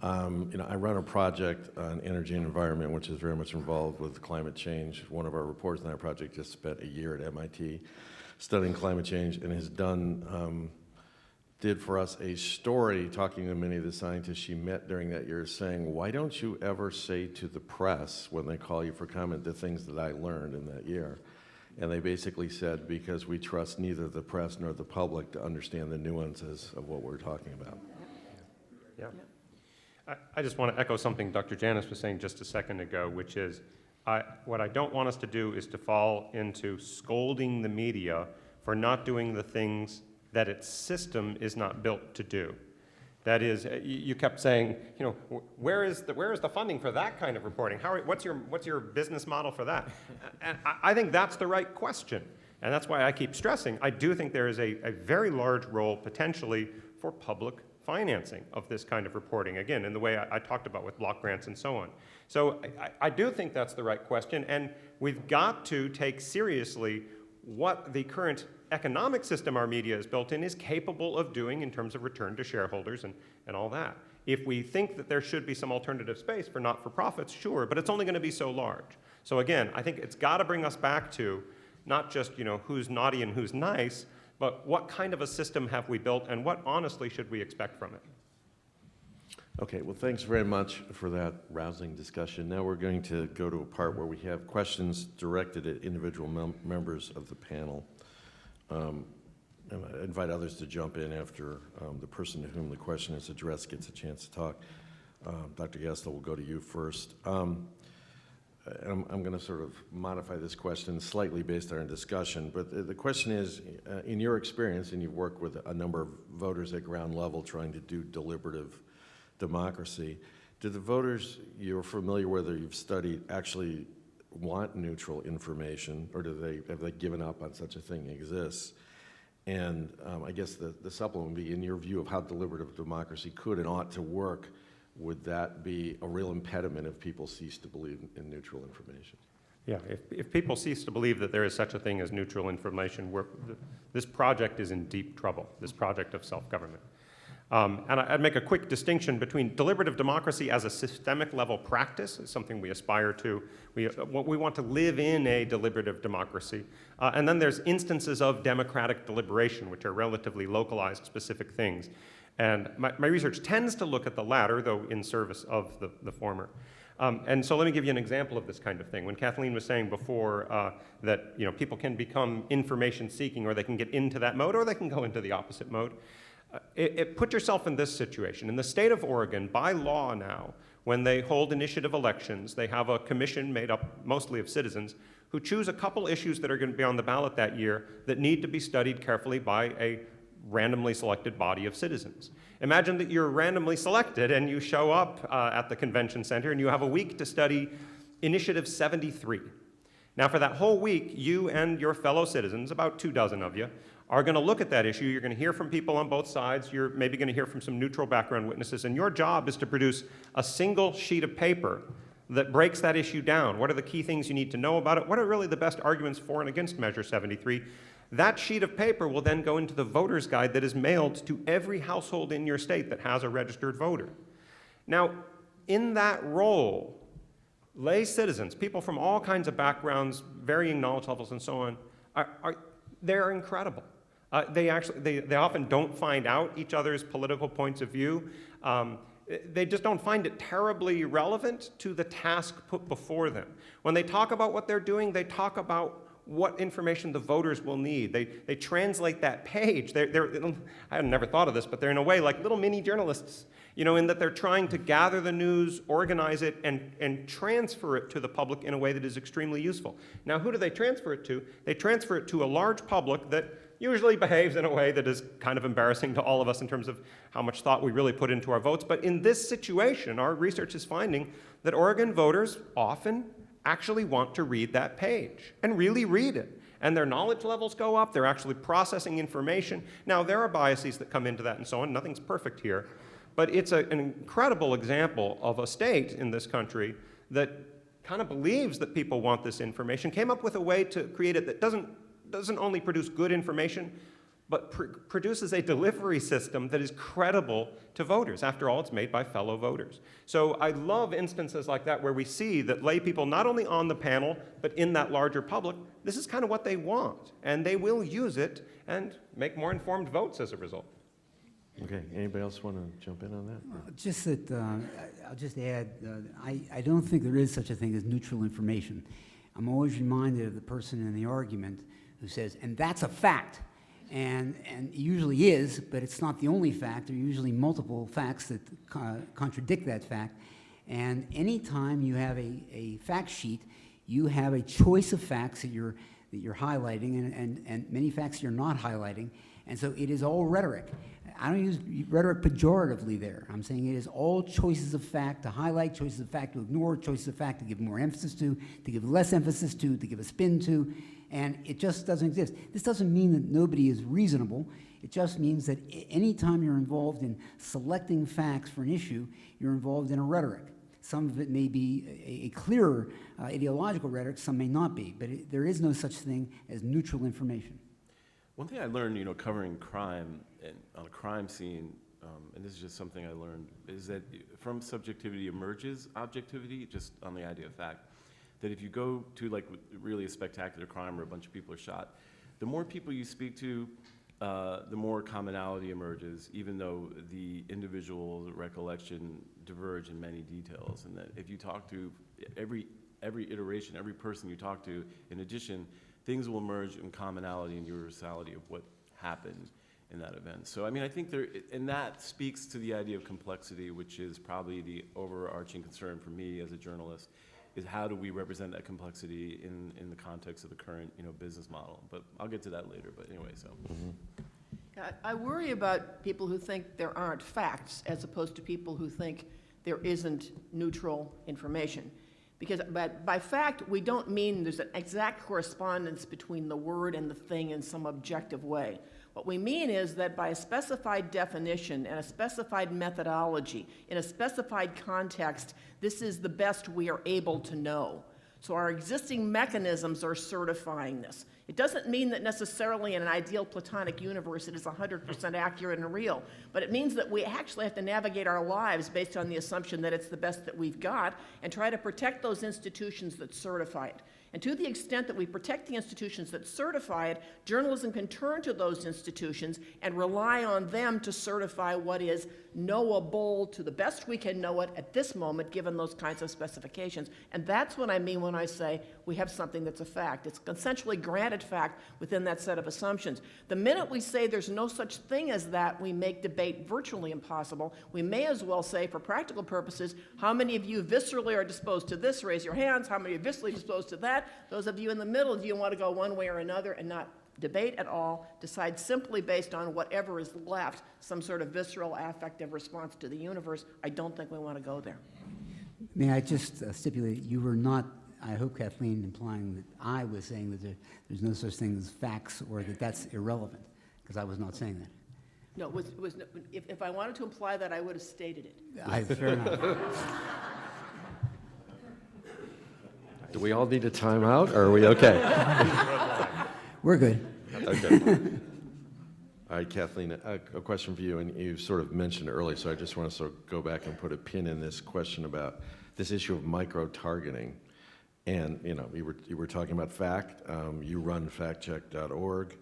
I run a project on energy and environment, which is very much involved with climate change. One of our reporters in that project just spent a year at MIT studying climate change and has did for us a story talking to many of the scientists she met during that year saying, why don't you ever say to the press when they call you for comment the things that I learned in that year? And they basically said, because we trust neither the press nor the public to understand the nuances of what we're talking about. Yeah. I just want to echo something Dr. Janis was saying just a second ago, which is what I don't want us to do is to fall into scolding the media for not doing the things that its system is not built to do. That is, you kept saying, where is the funding for that kind of reporting? What's your business model for that? And I think that's the right question. And that's why I keep stressing, I do think there is a very large role potentially for public financing of this kind of reporting, again, in the way I talked about with block grants and so on. So I do think that's the right question, and we've got to take seriously what the current economic system our media is built in is capable of doing in terms of return to shareholders and all that. If we think that there should be some alternative space for not-for-profits, sure, but it's only going to be so large. So again, I think it's got to bring us back to not just, who's naughty and who's nice, but what kind of a system have we built and what honestly should we expect from it? Okay, well, thanks very much for that rousing discussion. Now we're going to go to a part where we have questions directed at individual members of the panel. And I invite others to jump in after the person to whom the question is addressed gets a chance to talk. Dr. Gastel, we'll go to you first. I'm going to sort of modify this question slightly based on our discussion, but the question is, in your experience, and you've worked with a number of voters at ground level trying to do deliberative democracy, do the voters you're familiar with or you've studied actually want neutral information, or have they given up on such a thing exists? And I guess the supplement would be, in your view of how deliberative democracy could and ought to work, would that be a real impediment if people cease to believe in neutral information? Yeah, if people cease to believe that there is such a thing as neutral information, this project is in deep trouble, this project of self-government. And I'd make a quick distinction between deliberative democracy as a systemic level practice, is something we aspire to. We want to live in a deliberative democracy. And then there's instances of democratic deliberation, which are relatively localized, specific things. And my research tends to look at the latter, though in service of the former. And so let me give you an example of this kind of thing. When Kathleen was saying before that people can become information seeking, or they can get into that mode, or they can go into the opposite mode. Put yourself in this situation. In the state of Oregon, by law now, when they hold initiative elections, they have a commission made up mostly of citizens who choose a couple issues that are going to be on the ballot that year that need to be studied carefully by a randomly selected body of citizens. Imagine that you're randomly selected and you show up at the convention center and you have a week to study Initiative 73. Now, for that whole week, you and your fellow citizens, about 24 of you, are going to look at that issue. You're going to hear from people on both sides. You're maybe going to hear from some neutral background witnesses. And your job is to produce a single sheet of paper that breaks that issue down. What are the key things you need to know about it? What are really the best arguments for and against Measure 73? That sheet of paper will then go into the voter's guide that is mailed to every household in your state that has a registered voter. Now, in that role, lay citizens, people from all kinds of backgrounds, varying knowledge levels and so on, they're incredible. They often don't find out each other's political points of view. They just don't find it terribly relevant to the task put before them. When they talk about what they're doing, they talk about what information the voters will need. They translate that page. I had never thought of this, but they're in a way like little mini journalists, in that they're trying to gather the news, organize it, and transfer it to the public in a way that is extremely useful. Now, who do they transfer it to? They transfer it to a large public that usually behaves in a way that is kind of embarrassing to all of us in terms of how much thought we really put into our votes. But in this situation, our research is finding that Oregon voters often actually want to read that page and really read it. And their knowledge levels go up. They're actually processing information. Now, there are biases that come into that and so on. Nothing's perfect here. But it's an incredible example of a state in this country that kind of believes that people want this information, came up with a way to create it that doesn't only produce good information, but produces a delivery system that is credible to voters. After all, it's made by fellow voters. So I love instances like that where we see that lay people, not only on the panel, but in that larger public, this is kind of what they want. And they will use it and make more informed votes as a result. Okay, anybody else want to jump in on that? Just that, I'll just add, I don't think there is such a thing as neutral information. I'm always reminded of the person in the argument who says, and that's a fact. And it usually is, but it's not the only fact. There are usually multiple facts that contradict that fact. And anytime you have a fact sheet, you have a choice of facts that you're highlighting, and many facts you're not highlighting. And so it is all rhetoric. I don't use rhetoric pejoratively there. I'm saying it is all choices of fact to highlight, choices of fact to ignore, choices of fact to give more emphasis to give less emphasis to give a spin to, and it just doesn't exist. This doesn't mean that nobody is reasonable. It just means that any time you're involved in selecting facts for an issue, you're involved in a rhetoric. Some of it may be a clearer ideological rhetoric, some may not be, but there is no such thing as neutral information. One thing I learned, covering crime and on a crime scene, and this is just something I learned, is that from subjectivity emerges objectivity, just on the idea of fact. that if you go to like really a spectacular crime where a bunch of people are shot, the more people you speak to, the more commonality emerges, even though the individual recollection diverge in many details. And that if you talk to every iteration, every person you talk to, in addition, things will emerge in commonality and universality of what happened in that event. So, I mean, I think and that speaks to the idea of complexity, which is probably the overarching concern for me as a journalist, is how do we represent that complexity in the context of the current, business model. But I'll get to that later, but anyway, so. I worry about people who think there aren't facts as opposed to people who think there isn't neutral information. Because by fact, we don't mean there's an exact correspondence between the word and the thing in some objective way. What we mean is that by a specified definition and a specified methodology, in a specified context, this is the best we are able to know. So our existing mechanisms are certifying this. It doesn't mean that necessarily in an ideal platonic universe it is 100% accurate and real, but it means that we actually have to navigate our lives based on the assumption that it's the best that we've got and try to protect those institutions that certify it. And to the extent that we protect the institutions that certify it, journalism can turn to those institutions and rely on them to certify what is knowable to the best we can know it at this moment, given those kinds of specifications. And that's what I mean when I say we have something that's a fact. It's essentially granted fact within that set of assumptions. The minute we say there's no such thing as that, we make debate virtually impossible. We may as well say, for practical purposes, how many of you viscerally are disposed to this? Raise your hands. How many are viscerally disposed to that? Those of you in the middle, do you want to go one way or another and not debate at all, decide simply based on whatever is left, some sort of visceral affective response to the universe? I don't think we want to go there. May I just stipulate, you were not, I hope, Kathleen, implying that I was saying that there's no such thing as facts or that that's irrelevant, because I was not saying that. No, if I wanted to imply that, I would have stated it. Fair enough. Do we all need a timeout, or are we okay? We're good. Okay. All right, Kathleen, a question for you, and you sort of mentioned it earlier, so I just want to sort of go back and put a pin in this question about this issue of micro-targeting. And, you were talking about fact. You run factcheck.org.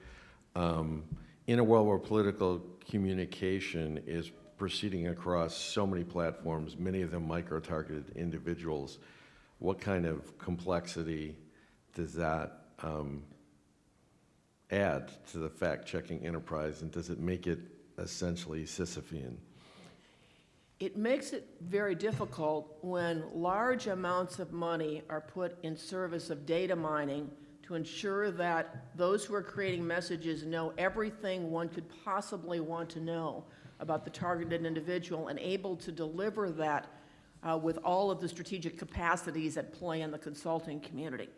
In a world where political communication is proceeding across so many platforms, many of them micro-targeted individuals, what kind of complexity does that add to the fact-checking enterprise, and does it make it essentially Sisyphean? It makes it very difficult when large amounts of money are put in service of data mining to ensure that those who are creating messages know everything one could possibly want to know about the targeted individual and able to deliver that with all of the strategic capacities at play in the consulting community.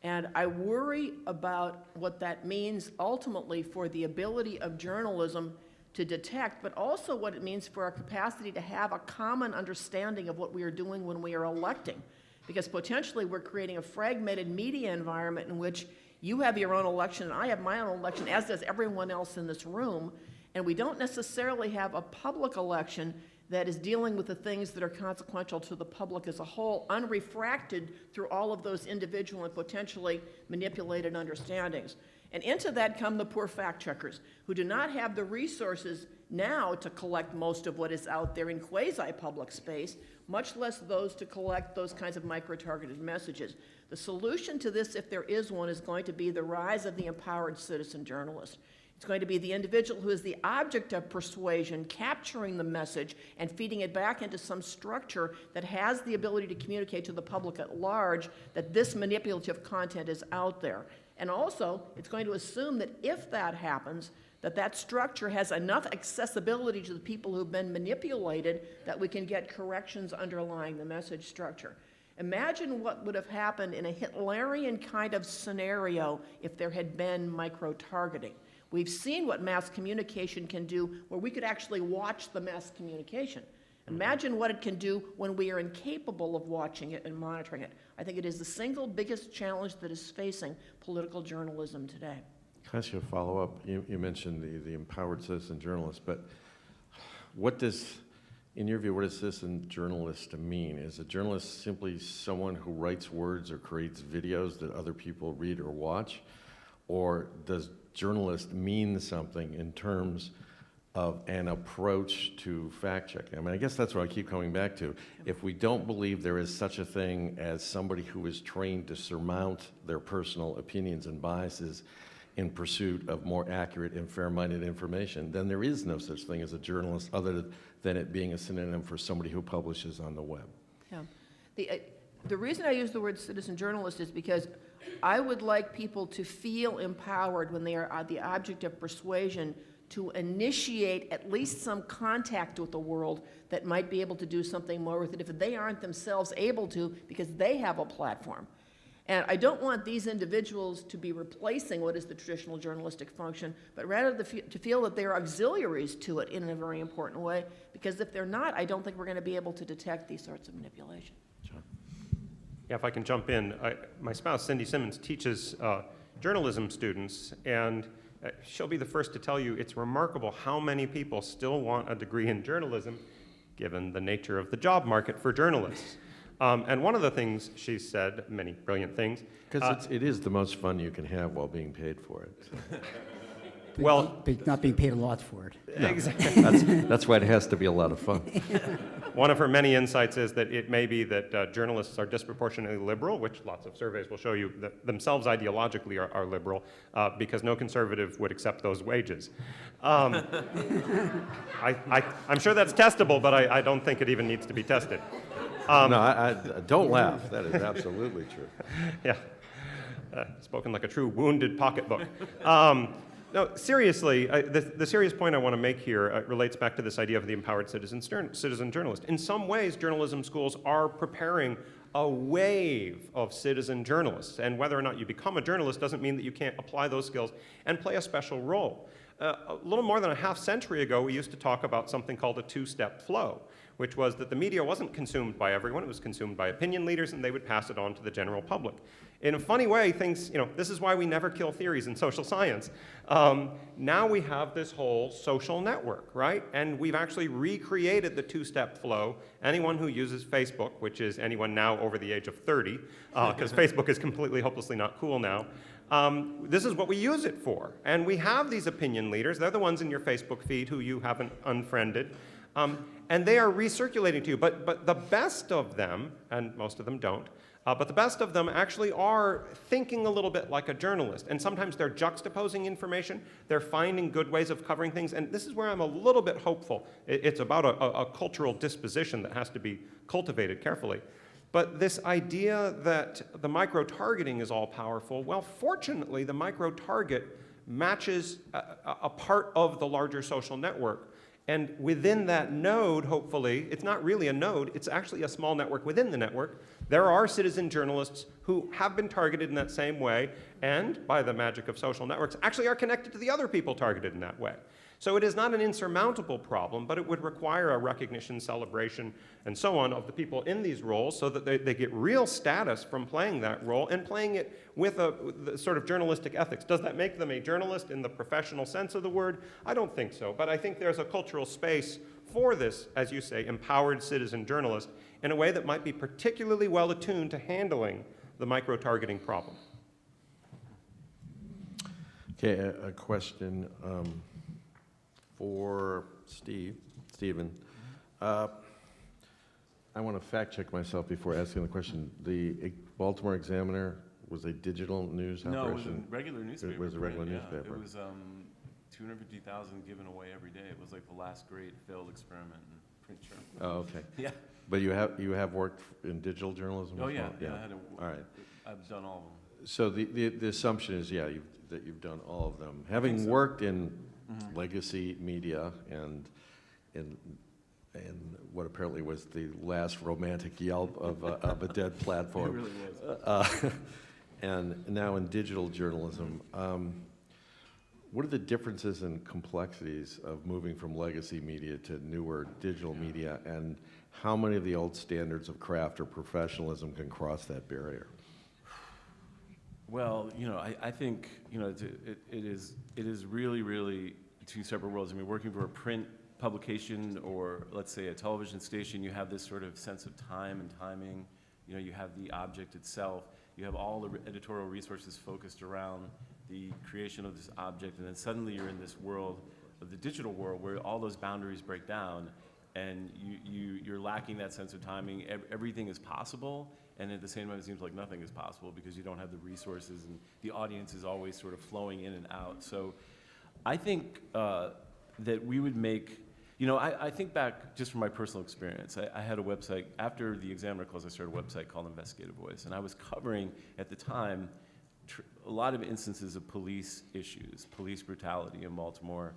And I worry about what that means ultimately for the ability of journalism to detect, but also what it means for our capacity to have a common understanding of what we are doing when we are electing. Because potentially we're creating a fragmented media environment in which you have your own election and I have my own election, as does everyone else in this room, and we don't necessarily have a public election that is dealing with the things that are consequential to the public as a whole, unrefracted through all of those individual and potentially manipulated understandings. And into that come the poor fact checkers, who do not have the resources now to collect most of what is out there in quasi-public space, much less those to collect those kinds of micro-targeted messages. The solution to this, if there is one, is going to be the rise of the empowered citizen journalist. It's going to be the individual who is the object of persuasion, capturing the message and feeding it back into some structure that has the ability to communicate to the public at large that this manipulative content is out there. And also, it's going to assume that if that happens, that structure has enough accessibility to the people who've been manipulated that we can get corrections underlying the message structure. Imagine what would have happened in a Hitlerian kind of scenario if there had been micro-targeting. We've seen what mass communication can do where we could actually watch the mass communication. Imagine what it can do when we are incapable of watching it and monitoring it. I think it is the single biggest challenge that is facing political journalism today. Can I ask you a follow-up? You mentioned the empowered citizen journalist, but what does, In your view, what does citizen journalist mean? Is a journalist simply someone who writes words or creates videos that other people read or watch? Or does journalist mean something in terms of an approach to fact-checking? I mean, I guess that's what I keep coming back to. If we don't believe there is such a thing as somebody who is trained to surmount their personal opinions and biases in pursuit of more accurate and fair-minded information, then there is no such thing as a journalist other than it being a synonym for somebody who publishes on the web. Yeah. The reason I use the word citizen journalist is because I would like people to feel empowered when they are the object of persuasion to initiate at least some contact with the world that might be able to do something more with it if they aren't themselves able to because they have a platform. And I don't want these individuals to be replacing what is the traditional journalistic function, but rather to feel that they are auxiliaries to it in a very important way, because if they're not, I don't think we're going to be able to detect these sorts of manipulation. John? Yeah, if I can jump in. My spouse, Cindy Simmons, teaches journalism students, and she'll be the first to tell you it's remarkable how many people still want a degree in journalism, given the nature of the job market for journalists. And one of the things she said, many brilliant things. Because it is the most fun you can have while being paid for it. Well, But not being paid a lot for it. exactly. That's why it has to be a lot of fun. One of her many insights is that it may be that journalists are disproportionately liberal, which lots of surveys will show you that themselves ideologically are liberal, because no conservative would accept those wages. I'm sure that's testable, but I don't think it even needs to be tested. No, I don't laugh. That is absolutely true. Yeah, spoken like a true wounded pocketbook. No, seriously, the serious point I want to make here relates back to this idea of the empowered citizen journalist. In some ways, journalism schools are preparing a wave of citizen journalists, and whether or not you become a journalist doesn't mean that you can't apply those skills and play a special role. A little more than a half century ago, we used to talk about something called a two-step flow, which was that the media wasn't consumed by everyone, it was consumed by opinion leaders, and they would pass it on to the general public. In a funny way, things, this is why we never kill theories in social science. Now we have this whole social network, right? And we've actually recreated the two-step flow. Anyone who uses Facebook, which is anyone now over the age of 30, because Facebook is completely hopelessly not cool now, this is what we use it for. And we have these opinion leaders. They're the ones in your Facebook feed who you haven't unfriended. And they are recirculating to you. But the best of them, and most of them don't, but the best of them actually are thinking a little bit like a journalist. And sometimes they're juxtaposing information. They're finding good ways of covering things. And this is where I'm a little bit hopeful. It's about a cultural disposition that has to be cultivated carefully. But this idea that the micro-targeting is all-powerful, well, fortunately, the micro-target matches a part of the larger social network. And within that node, hopefully, it's not really a node, it's actually a small network within the network. There are citizen journalists who have been targeted in that same way, and by the magic of social networks, actually are connected to the other people targeted in that way. So it is not an insurmountable problem, but it would require a recognition, celebration, and so on of the people in these roles so that they get real status from playing that role and playing it with the sort of journalistic ethics. Does that make them a journalist in the professional sense of the word? I don't think so, but I think there's a cultural space for this, as you say, empowered citizen journalist in a way that might be particularly well attuned to handling the micro-targeting problem. Okay, a question for Stephen. I want to fact check myself before asking the question. The Baltimore Examiner was a digital news operation? No, it was a regular newspaper. It was a regular print, newspaper. It was 250,000 given away every day. It was like the last great failed experiment in print journalism. Oh, okay. Yeah. But you have worked in digital journalism? Oh as yeah, well? yeah. I had All right. I've done all of them. So the assumption is, yeah, that you've done all of them. Having worked in legacy media and what apparently was the last romantic yelp of a dead platform. It really was. And now in digital journalism, what are the differences and complexities of moving from legacy media to newer digital media, and how many of the old standards of craft or professionalism can cross that barrier? Well, I think it is really two separate worlds. I mean, working for a print publication or, let's say, a television station, you have this sort of sense of time and timing. You know, you have the object itself. You have all the editorial resources focused around the creation of this object, and then suddenly you're in this world of the digital world where all those boundaries break down, and you're lacking that sense of timing. Everything is possible, and at the same time it seems like nothing is possible because you don't have the resources, and the audience is always sort of flowing in and out. So I think that we would make, you know, I think back just from my personal experience. I had a website, after the Examiner closed, I started a website called Investigative Voice, and I was covering, at the time, a lot of instances of police issues, police brutality in Baltimore,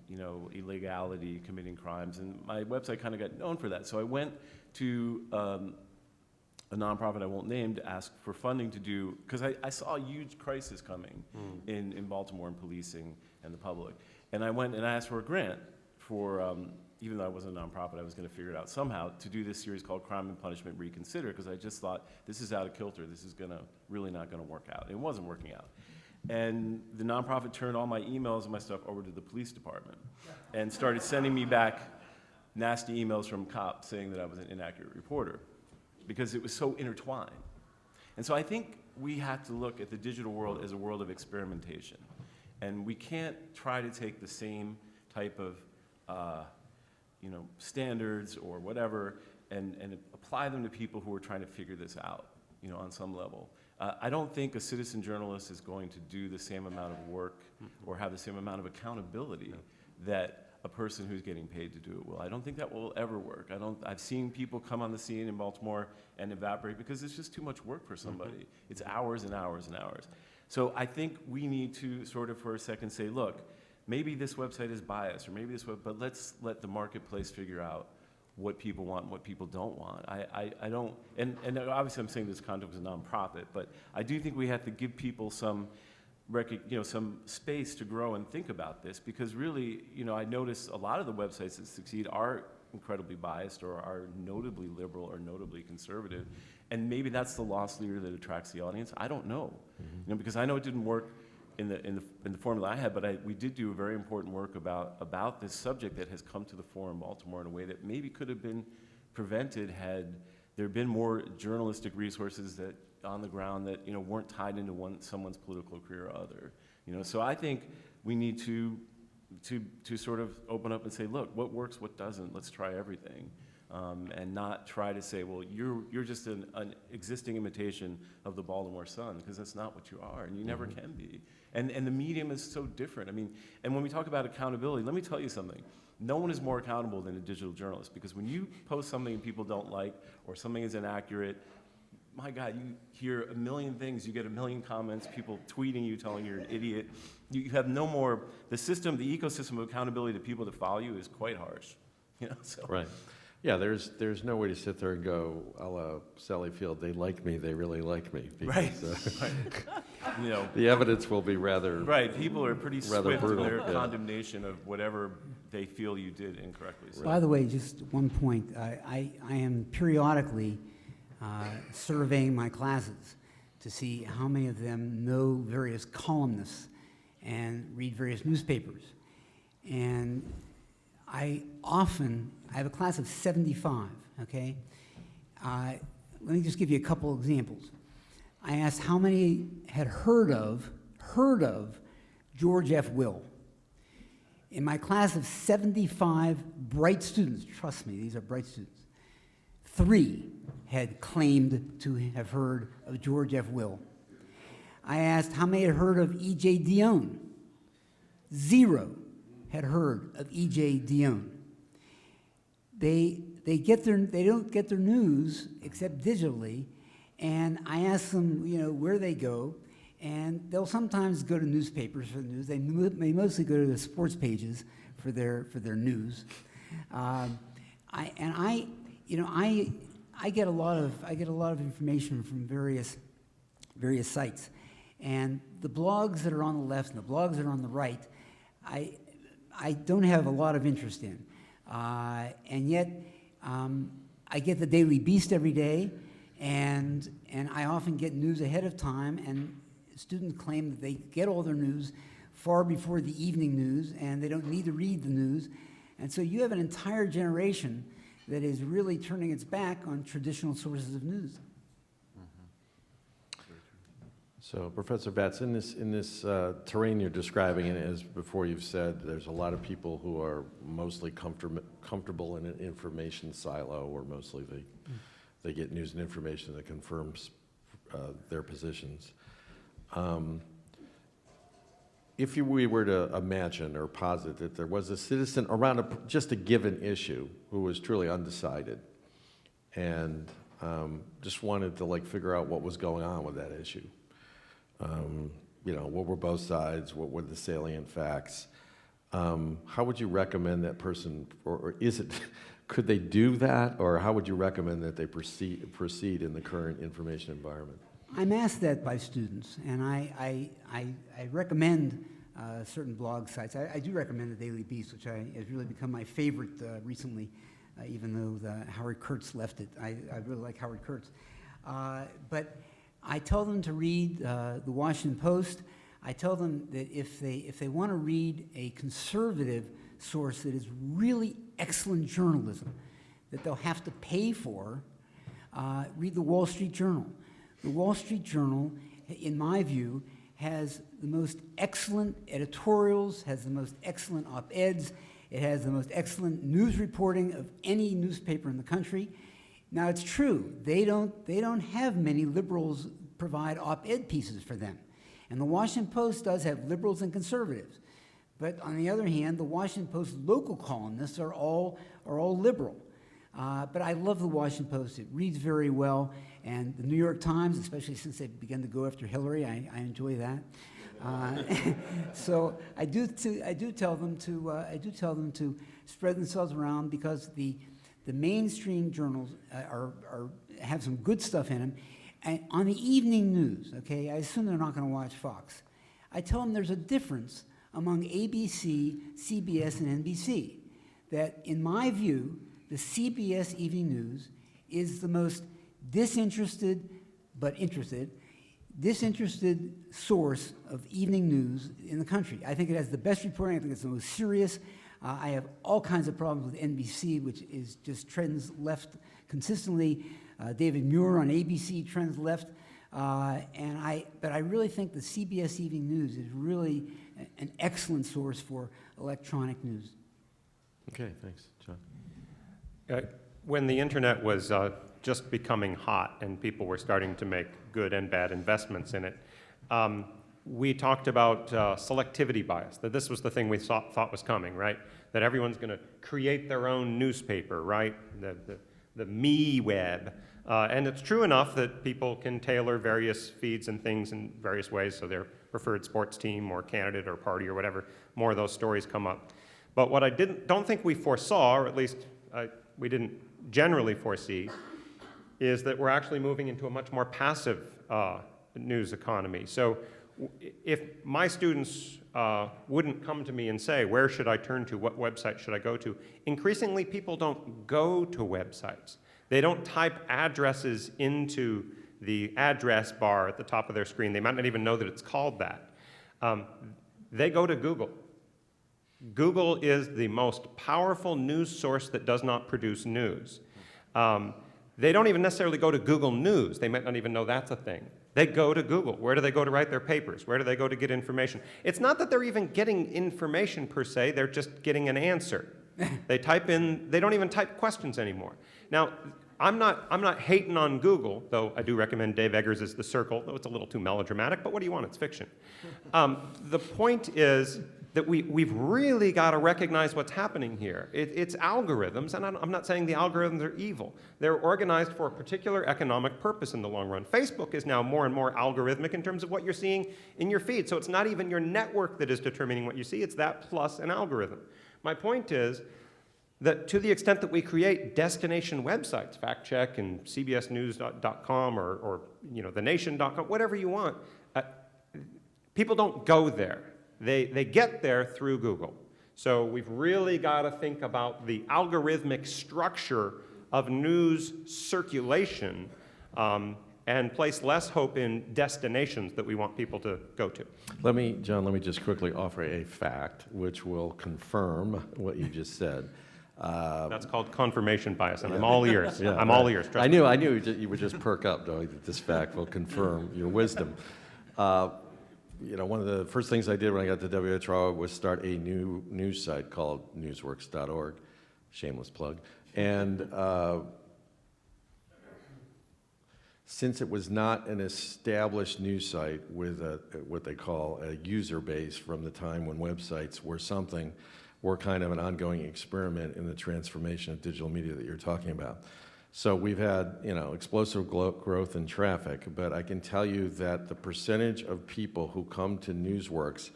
you know, illegality, committing crimes, and my website kind of got known for that. So I went to a nonprofit I won't name to ask for funding to do, because I saw a huge crisis coming in Baltimore in policing and the public. And I went and I asked for a grant for, even though I wasn't a nonprofit, I was going to figure it out somehow, to do this series called Crime and Punishment Reconsider, because I just thought, this is out of kilter, this is really not going to work out. It wasn't working out. And the nonprofit turned all my emails and my stuff over to the police department and started sending me back nasty emails from cops saying that I was an inaccurate reporter, because it was so intertwined. And so I think we have to look at the digital world as a world of experimentation. And we can't try to take the same type of you know, standards or whatever and apply them to people who are trying to figure this out, you know, on some level. I don't think a citizen journalist is going to do the same amount of work or have the same amount of accountability that a person who's getting paid to do it will. I don't think that will ever work. I've seen people come on the scene in Baltimore and evaporate because it's just too much work for somebody. It's hours and hours and hours. So I think we need to sort of for a second say, look, maybe this website is biased, or maybe this but let's let the marketplace figure out what people want and what people don't want. I don't, and obviously I'm saying this content was a nonprofit, but I do think we have to give people some, you know, some space to grow and think about this, because really, you know, I notice a lot of the websites that succeed are incredibly biased or are notably liberal or notably conservative, and maybe that's the loss leader that attracts the audience. I don't know, you know, because I know it didn't work in the formula I had, but we did do a very important work about this subject that has come to the fore in Baltimore in a way that maybe could have been prevented had there been more journalistic resources that on the ground that, you know, weren't tied into someone's political career or other. You know, so I think we need to sort of open up and say, look, what works, what doesn't? Let's try everything. And not try to say, well, you're just an existing imitation of the Baltimore Sun, because that's not what you are, and you never can be. And the medium is so different. I mean, and when we talk about accountability, let me tell you something. No one is more accountable than a digital journalist, because when you post something people don't like or something is inaccurate, my God, you hear a million things, you get a million comments, people tweeting you, telling you're an idiot. You have no more, the ecosystem of accountability to people that follow you is quite harsh. You know, so. Right. Yeah, there's no way to sit there and go, a la Sally Field, they like me, they really like me. Because, Right. You know, the evidence will be rather... right, people are pretty Rather swift in brutal, their yeah. condemnation of whatever they feel you did incorrectly. So. By the way, just one point. I am periodically surveying my classes to see how many of them know various columnists and read various newspapers. And I have a class of 75, okay? Let me just give you a couple examples. I asked how many had heard of George F. Will. In my class of 75 bright students, trust me, these are bright students, 3 had claimed to have heard of George F. Will. I asked how many had heard of E.J. Dionne. 0 had heard of E.J. Dionne. They don't get their news except digitally, and I ask them, you know, where they go, and they'll sometimes go to newspapers for the news. They mostly go to the sports pages for their news. I get a lot of information from various sites, and the blogs that are on the left and the blogs that are on the right, I don't have a lot of interest in, and yet I get the Daily Beast every day, and I often get news ahead of time, and students claim that they get all their news far before the evening news, and they don't need to read the news. And so you have an entire generation that is really turning its back on traditional sources of news. So, Professor Batts, in this terrain you're describing, and as before you've said, there's a lot of people who are mostly comfortable in an information silo, or mostly they get news and information that confirms their positions. If we were to imagine or posit that there was a citizen around just a given issue who was truly undecided and just wanted to figure out what was going on with that issue, what were both sides, what were the salient facts, how would you recommend that person, or is it, could they do that, or how would you recommend that they proceed in the current information environment? I'm asked that by students, and I recommend certain blog sites. I do recommend the Daily Beast, which has really become my favorite recently, even though Howard Kurtz left it. I really like Howard Kurtz. But I tell them to read the Washington Post. I tell them that if they want to read a conservative source that is really excellent journalism, that they'll have to pay for, read the Wall Street Journal. The Wall Street Journal, in my view, has the most excellent editorials, has the most excellent op-eds, it has the most excellent news reporting of any newspaper in the country. Now, it's true, they don't have many liberals provide op-ed pieces for them. And the Washington Post does have liberals and conservatives. But on the other hand, the Washington Post local columnists are all liberal. But I love the Washington Post. It reads very well. And the New York Times, especially since they've begun to go after Hillary, I enjoy that. So I do tell them to spread themselves around, because the mainstream journals have some good stuff in them. And on the evening news, okay, I assume they're not going to watch Fox. I tell them there's a difference among ABC, CBS, and NBC. That, in my view, the CBS Evening News is the most disinterested source of evening news in the country. I think it has the best reporting. I think it's the most serious. I have all kinds of problems with NBC, which is just trends left consistently. David Muir on ABC trends left. But I really think the CBS Evening News is really an excellent source for electronic news. Okay, thanks. John? When the internet was just becoming hot and people were starting to make good and bad investments in it, we talked about selectivity bias, that this was the thing we thought was coming, right? That everyone's going to create their own newspaper, right? The me web. And it's true enough that people can tailor various feeds and things in various ways, so their preferred sports team or candidate or party or whatever, more of those stories come up. But what I don't think we foresaw, or at least we didn't generally foresee, is that we're actually moving into a much more passive news economy. So if my students wouldn't come to me and say, where should I turn to, what website should I go to, increasingly people don't go to websites. They don't type addresses into the address bar at the top of their screen. They might not even know that it's called that. They go to Google. Google is the most powerful news source that does not produce news. They don't even necessarily go to Google News. They might not even know that's a thing. They go to Google. Where do they go to write their papers? Where do they go to get information? It's not that they're even getting information per se, they're just getting an answer. They type in, they don't even type questions anymore. Now, I'm not hating on Google, though I do recommend Dave Eggers' The Circle, though it's a little too melodramatic, but what do you want? It's fiction. The point is that we've really got to recognize what's happening here. It's algorithms, and I'm not saying the algorithms are evil. They're organized for a particular economic purpose in the long run. Facebook is now more and more algorithmic in terms of what you're seeing in your feed, so it's not even your network that is determining what you see, it's that plus an algorithm. My point is that to the extent that we create destination websites, FactCheck and CBSNews.com or TheNation.com, whatever you want, people don't go there. They get there through Google. So we've really got to think about the algorithmic structure of news circulation and place less hope in destinations that we want people to go to. John, let me just quickly offer a fact which will confirm what you just said. That's called confirmation bias, and I'm all ears. Yeah, I'm right. all ears. Trust I me. knew you would just perk up knowing that this fact will confirm your wisdom. One of the first things I did when I got to WHYY was start a new news site called newsworks.org. Shameless plug. And since it was not an established news site with what they call a user base from the time when websites were kind of an ongoing experiment in the transformation of digital media that you're talking about. So we've had, explosive growth in traffic, but I can tell you that the percentage of people who come to Newsworks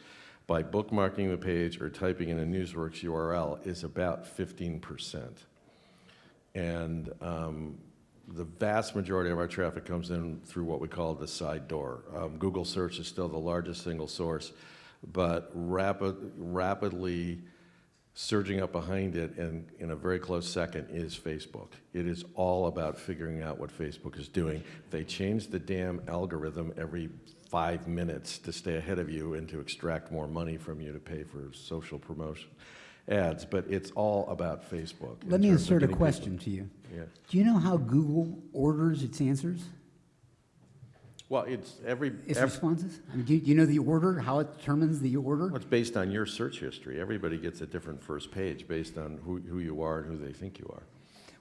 by bookmarking the page or typing in a Newsworks URL is about 15%. And the vast majority of our traffic comes in through what we call the side door. Google search is still the largest single source, but rapidly surging up behind it, and in a very close second, is Facebook. It is all about figuring out what Facebook is doing. They change the damn algorithm every 5 minutes to stay ahead of you and to extract more money from you to pay for social promotion ads, but it's all about Facebook. Let me insert a question to you. Yeah. Do you know how Google orders its answers, Well, it's its responses? I mean, do you know the order, how it determines the order? Well, it's based on your search history. Everybody gets a different first page based on who you are and who they think you are.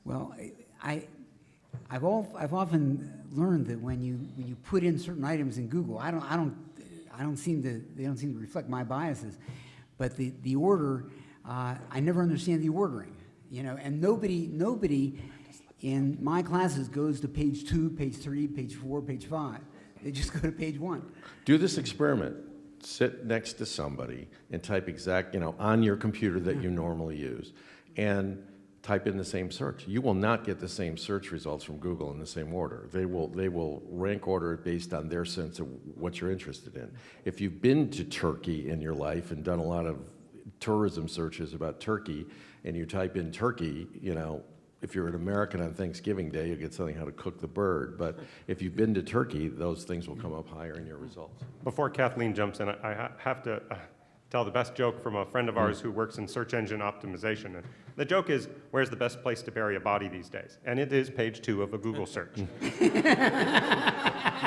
Well, I've often learned that when you put in certain items in Google, they don't seem to reflect my biases, but the order, I never understand the ordering, and nobody in my classes goes to page 2, page 3, page 4, page 5. They just go to page 1. Do this experiment. Sit next to somebody and type on your computer that you normally use, and type in the same search. You will not get the same search results from Google in the same order. They will rank order it based on their sense of what you're interested in. If you've been to Turkey in your life and done a lot of tourism searches about Turkey, and you type in Turkey, if you're an American on Thanksgiving Day, you'll get something how to cook the bird. But if you've been to Turkey, those things will come up higher in your results. Before Kathleen jumps in, I have to tell the best joke from a friend of ours who works in search engine optimization. And the joke is, where's the best place to bury a body these days? And it is page 2 of a Google search.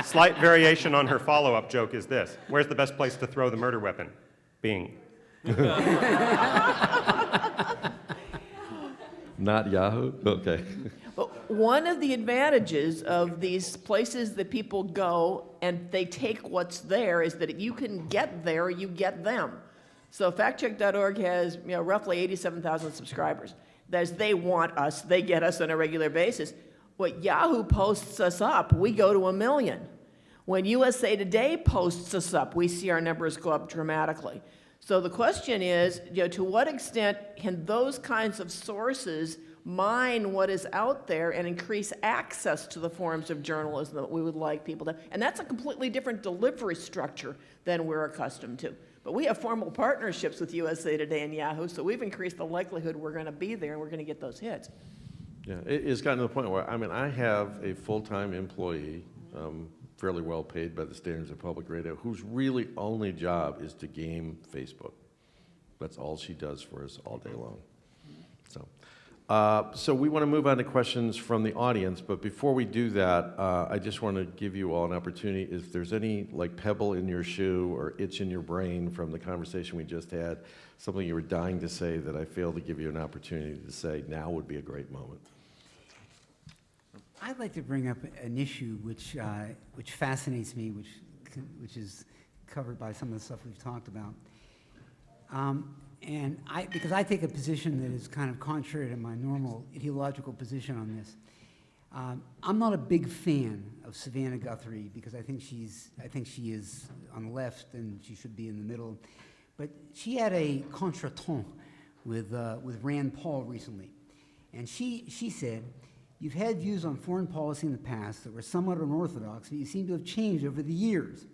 Slight variation on her follow-up joke is this: where's the best place to throw the murder weapon? Bing. Not Yahoo? Okay. But one of the advantages of these places that people go and they take what's there is that if you can get there, you get them. So factcheck.org has roughly 87,000 subscribers. That is, they want us, they get us on a regular basis. When Yahoo posts us up, we go to 1 million. When USA Today posts us up, we see our numbers go up dramatically. So the question is, to what extent can those kinds of sources mine what is out there and increase access to the forms of journalism that we would like people to? And that's a completely different delivery structure than we're accustomed to. But we have formal partnerships with USA Today and Yahoo, so we've increased the likelihood we're going to be there and we're going to get those hits. Yeah, it's gotten to the point where, I have a full-time employee, fairly well paid by the standards of public radio, whose really only job is to game Facebook. That's all she does for us all day long. So we want to move on to questions from the audience, but before we do that, I just want to give you all an opportunity. If there's any pebble in your shoe or itch in your brain from the conversation we just had, something you were dying to say that I failed to give you an opportunity to say, now would be a great moment. I'd like to bring up an issue which fascinates me, which is covered by some of the stuff we've talked about. Because I take a position that is kind of contrary to my normal ideological position on this. I'm not a big fan of Savannah Guthrie because I think she is on the left and she should be in the middle. But she had a contretemps with Rand Paul recently, and she said, "You've had views on foreign policy in the past that were somewhat unorthodox, but you seem to have changed over the years.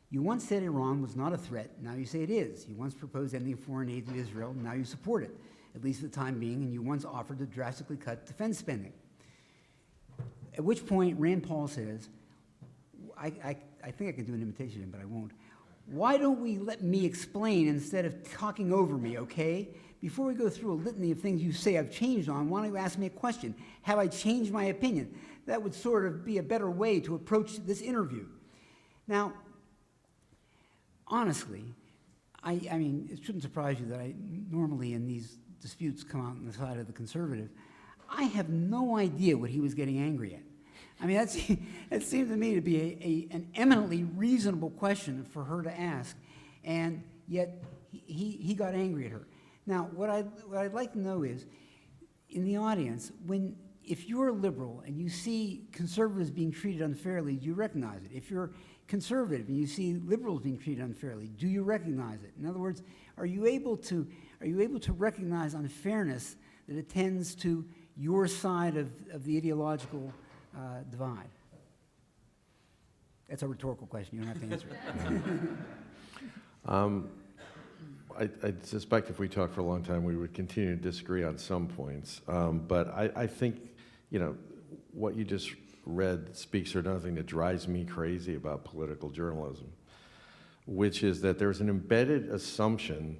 You once said Iran was not a threat, now you say it is. You once proposed ending foreign aid to Israel, now you support it, at least for the time being, and you once offered to drastically cut defense spending. At which point Rand Paul says, I think I can do an imitation of him, but I won't. Why don't we let me explain instead of talking over me, okay? Before we go through a litany of things you say I've changed on, why don't you ask me a question? Have I changed my opinion? That would sort of be a better way to approach this interview. Now, honestly, I mean, it shouldn't surprise you that I normally in these disputes come out on the side of the conservative. I have no idea what he was getting angry at. I mean, that seemed to me to be an eminently reasonable question for her to ask, and yet he got angry at her. Now, what I'd like to know is, in the audience, if you're a liberal and you see conservatives being treated unfairly, do you recognize it? If you're conservative and you see liberals being treated unfairly, do you recognize it? In other words, are you able to recognize unfairness that attends to your side of the ideological divide? That's a rhetorical question. You don't have to answer it. I suspect if we talked for a long time, we would continue to disagree on some points. But I think, what you just read speaks for nothing that drives me crazy about political journalism, which is that there's an embedded assumption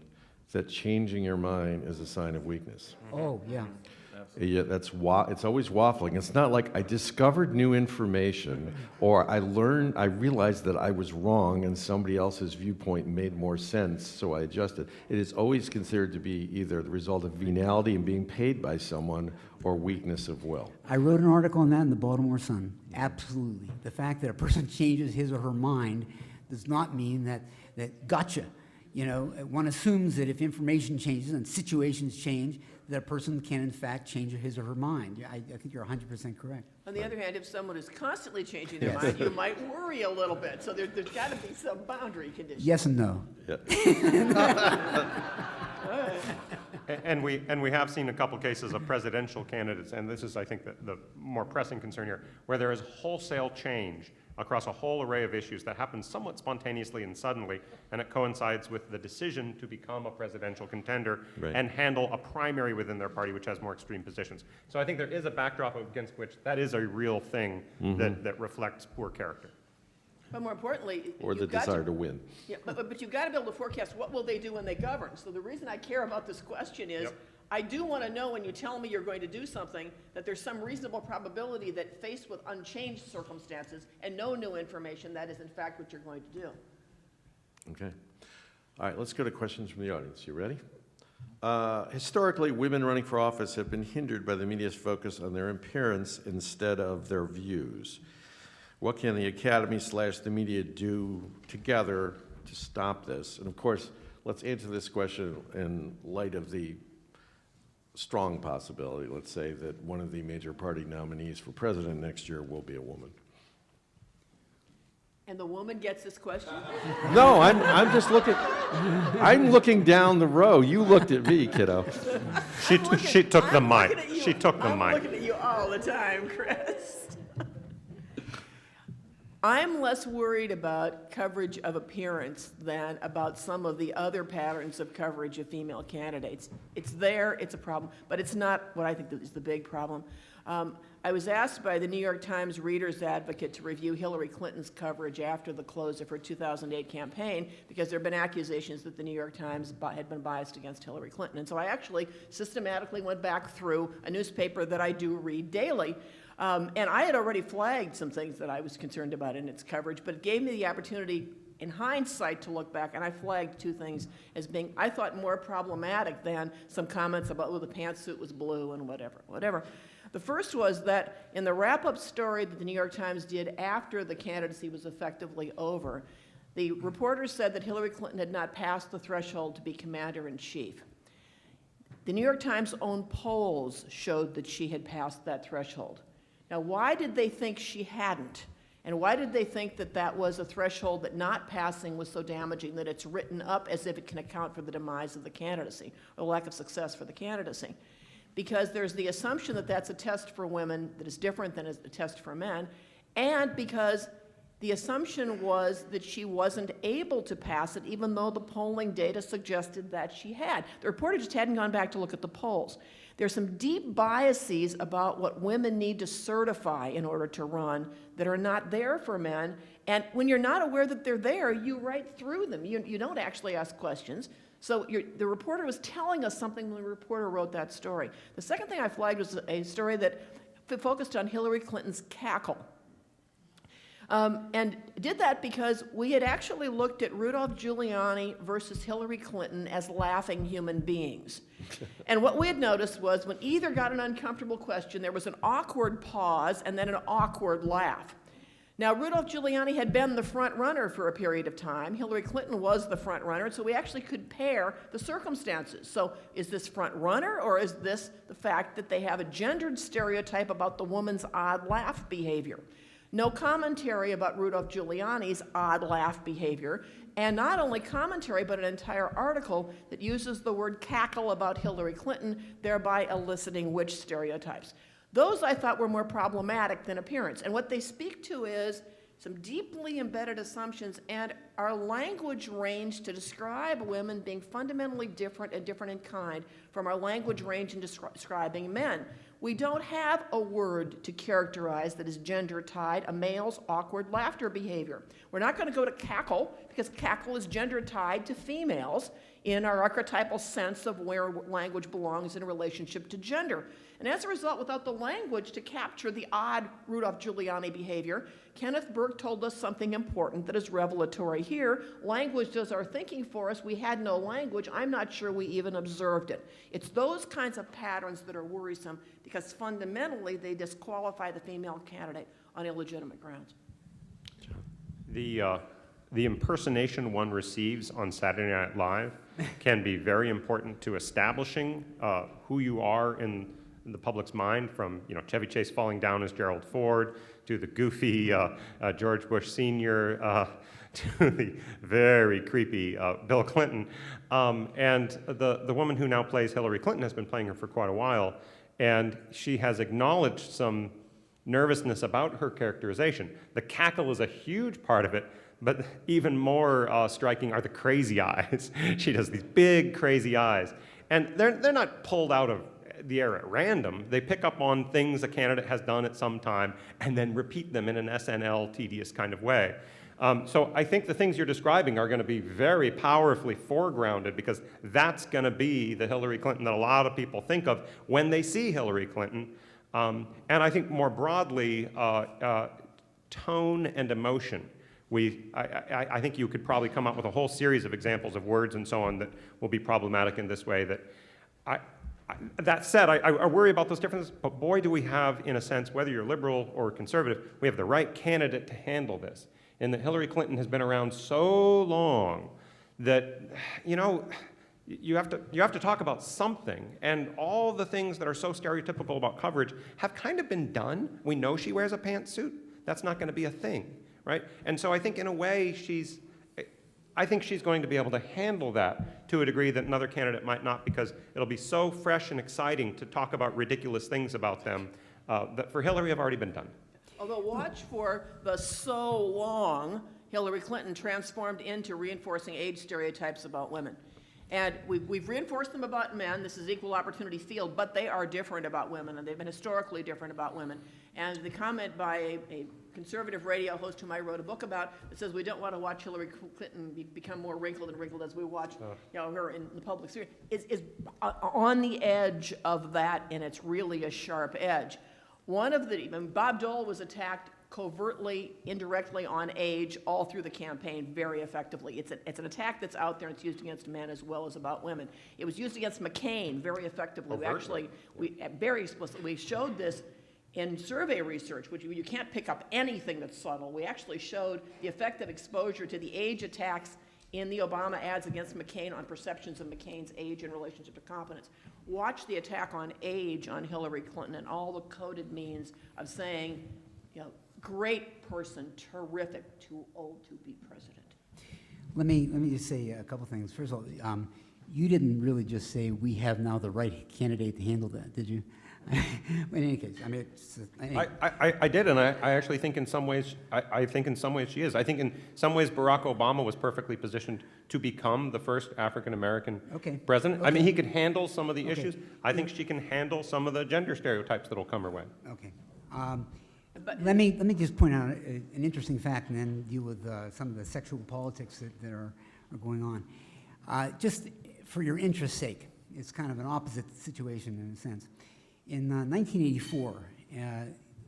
that changing your mind is a sign of weakness. Oh, yeah. Yeah, it's always waffling. It's not like I discovered new information or I realized that I was wrong and somebody else's viewpoint made more sense, so I adjusted. It is always considered to be either the result of venality and being paid by someone or weakness of will. I wrote an article on that in the Baltimore Sun. Absolutely. The fact that a person changes his or her mind does not mean that gotcha. One assumes that if information changes and situations change, that a person can, in fact, change his or her mind. I think you're 100% correct. On the other hand, if someone is constantly changing their mind, you might worry a little bit. So there's got to be some boundary conditions. Yes and no. Yeah. And we have seen a couple cases of presidential candidates, and this is, I think, the more pressing concern here, where there is wholesale change across a whole array of issues that happens somewhat spontaneously and suddenly, and it coincides with the decision to become a presidential contender Right. and handle a primary within their party, which has more extreme positions. So I think there is a backdrop against which that is a real thing that reflects poor character. But more importantly, Or the you've got desire to win. Yeah, but you've got to be able to forecast what will they do when they govern. So the reason I care about this question is, Yep. I do want to know when you tell me you're going to do something, that there's some reasonable probability that faced with unchanged circumstances and no new information, that is in fact what you're going to do. Okay. All right, let's go to questions from the audience. You ready? Historically, women running for office have been hindered by the media's focus on their appearance instead of their views. What can the Academy / the media do together to stop this? And of course, let's answer this question in light of the strong possibility, let's say, that one of the major party nominees for president next year will be a woman. And the woman gets this question? No, I'm just looking. I'm looking down the row. You looked at me, kiddo. She took the mic. She took the I'm mic. looking at you all the time, Chris. I'm less worried about coverage of appearance than about some of the other patterns of coverage of female candidates. It's there, it's a problem, but it's not what I think is the big problem. I was asked by the New York Times Reader's Advocate to review Hillary Clinton's coverage after the close of her 2008 campaign because there have been accusations that the New York Times had been biased against Hillary Clinton. And so I actually systematically went back through a newspaper that I do read daily. And I had already flagged some things that I was concerned about in its coverage, but it gave me the opportunity in hindsight to look back, and I flagged two things as being, I thought, more problematic than some comments about, oh, the pantsuit was blue and whatever. The first was that in the wrap-up story that the New York Times did after the candidacy was effectively over, the reporters said that Hillary Clinton had not passed the threshold to be commander-in-chief. The New York Times' own polls showed that she had passed that threshold. Now, why did they think she hadn't? And why did they think that that was a threshold that not passing was so damaging that it's written up as if it can account for the demise of the candidacy or lack of success for the candidacy? Because there's the assumption that that's a test for women that is different than a test for men, and because the assumption was that she wasn't able to pass it even though the polling data suggested that she had. The reporter just hadn't gone back to look at the polls. There's some deep biases about what women need to certify in order to run that are not there for men. And when you're not aware that they're there, you write through them. You don't actually ask questions. So the reporter was telling us something when the reporter wrote that story. The second thing I flagged was a story that focused on Hillary Clinton's cackle. And did that because we had actually looked at Rudolph Giuliani versus Hillary Clinton as laughing human beings. And what we had noticed was when either got an uncomfortable question, there was an awkward pause and then an awkward laugh. Now, Rudolph Giuliani had been the front runner for a period of time. Hillary Clinton was the front runner, so we actually could pair the circumstances. So is this front runner, or is this the fact that they have a gendered stereotype about the woman's odd laugh behavior? No commentary about Rudolph Giuliani's odd laugh behavior, and not only commentary, but an entire article that uses the word cackle about Hillary Clinton, thereby eliciting which stereotypes. Those I thought were more problematic than appearance. And what they speak to is some deeply embedded assumptions and our language range to describe women being fundamentally different and different in kind from our language range in describing men. We don't have a word to characterize that is gender tied a male's awkward laughter behavior. We're not going to go to cackle because cackle is gender tied to females in our archetypal sense of where language belongs in relationship to gender. And as a result, without the language to capture the odd Rudolph Giuliani behavior, Kenneth Burke told us something important that is revelatory here. Language does our thinking for us. We had no language. I'm not sure we even observed it. It's those kinds of patterns that are worrisome because fundamentally they disqualify the female candidate on illegitimate grounds. The impersonation one receives on Saturday Night Live can be very important to establishing who you are in the public's mind, from Chevy Chase falling down as Gerald Ford to the goofy George Bush Sr. To the very creepy Bill Clinton. And the woman who now plays Hillary Clinton has been playing her for quite a while, and she has acknowledged some nervousness about her characterization. The cackle is a huge part of it, but even more striking are the crazy eyes. She does these big, crazy eyes. And they're not pulled out of the air at random. They pick up on things a candidate has done at some time and then repeat them in an SNL tedious kind of way. So I think the things you're describing are going to be very powerfully foregrounded because that's going to be the Hillary Clinton that a lot of people think of when they see Hillary Clinton. And I think more broadly, tone and emotion. I think you could probably come up with a whole series of examples of words and so on that will be problematic in this way. That said, I worry about those differences, but boy, do we have, in a sense, whether you're liberal or conservative, we have the right candidate to handle this. And that Hillary Clinton has been around so long that, you have to talk about something. And all the things that are so stereotypical about coverage have kind of been done. We know she wears a pantsuit. That's not going to be a thing, right? And so I think, in a way, she's going to be able to handle that to a degree that another candidate might not, because it'll be so fresh and exciting to talk about ridiculous things about them that for Hillary have already been done. Although watch for the so long Hillary Clinton transformed into reinforcing age stereotypes about women. And we've reinforced them about men. This is equal opportunity field, but they are different about women, and they've been historically different about women. And the comment by a conservative radio host whom I wrote a book about that says we don't want to watch Hillary Clinton become more wrinkled and wrinkled as we watch her in the public sphere is on the edge of that, and it's really a sharp edge. Bob Dole was attacked covertly, indirectly on age all through the campaign very effectively. It's an attack that's out there, and it's used against men as well as about women. It was used against McCain very effectively. We very explicitly, we showed this in survey research, which you can't pick up anything that's subtle. We actually showed the effect of exposure to the age attacks in the Obama ads against McCain on perceptions of McCain's age in relationship to competence. Watch the attack on age on Hillary Clinton and all the coded means of saying, great person, terrific, too old to be president. Let me just say a couple things. First of all, you didn't really just say we have now the right candidate to handle that, did you? In any case, I mean, it's, anyway. I did, and I actually think in some ways, I think in some ways she is. I think in some ways Barack Obama was perfectly positioned to become the first African-American Okay. president. I mean, Okay. he could handle some of the Okay. issues. I think she can handle some of the gender stereotypes that'll come her way. Okay. Let me just point out an interesting fact and then deal with some of the sexual politics that are going on. Just for your interest's sake, it's kind of an opposite situation in a sense. In 1984,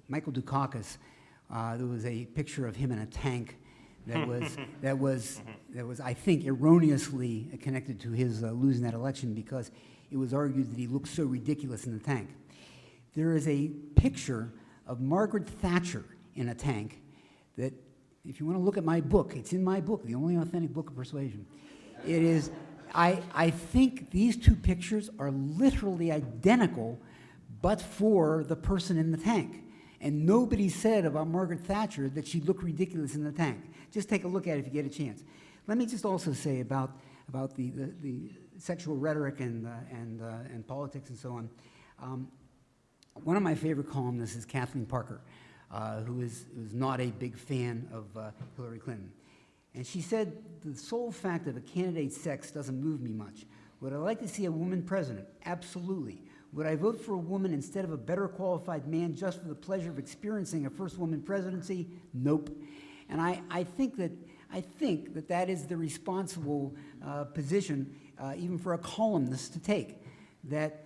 Michael Dukakis, there was a picture of him in a tank that was I think erroneously connected to his losing that election because it was argued that he looked so ridiculous in the tank. There is a picture of Margaret Thatcher in a tank that, if you want to look at my book, it's in my book, the only authentic book of persuasion. It is, I think these two pictures are literally identical, but for the person in the tank. And nobody said about Margaret Thatcher that she looked ridiculous in the tank. Just take a look at it if you get a chance. Let me just also say about the sexual rhetoric and politics and so on. One of my favorite columnists is Kathleen Parker, who is not a big fan of Hillary Clinton. And she said, the sole fact of a candidate's sex doesn't move me much. Would I like to see a woman president? Absolutely. Would I vote for a woman instead of a better qualified man just for the pleasure of experiencing a first woman presidency? Nope. And I think that is the responsible position, even for a columnist to take, that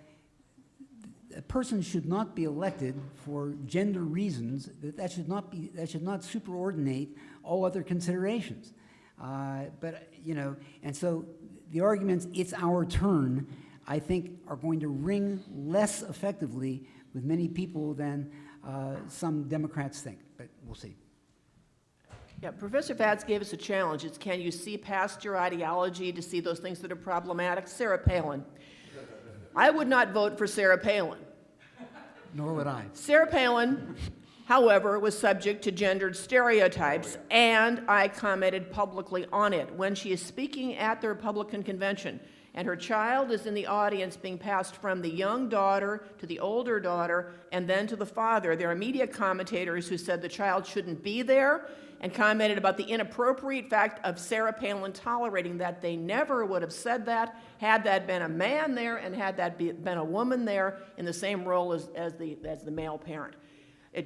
a person should not be elected for gender reasons. That should not superordinate all other considerations. But you know, and so the arguments, "It's our turn," I think, are going to ring less effectively with many people than some Democrats think. But we'll see. Yeah, Professor Vance gave us a challenge. It's, can you see past your ideology to see those things that are problematic? Sarah Palin. I would not vote for Sarah Palin. Nor would I. Sarah Palin, however, was subject to gendered stereotypes, and I commented publicly on it. When she is speaking at the Republican convention, and her child is in the audience being passed from the young daughter to the older daughter, and then to the father, there are media commentators who said the child shouldn't be there, and commented about the inappropriate fact of Sarah Palin tolerating that. They never would have said that had that been a man there and had that been a woman there in the same role as the male parent.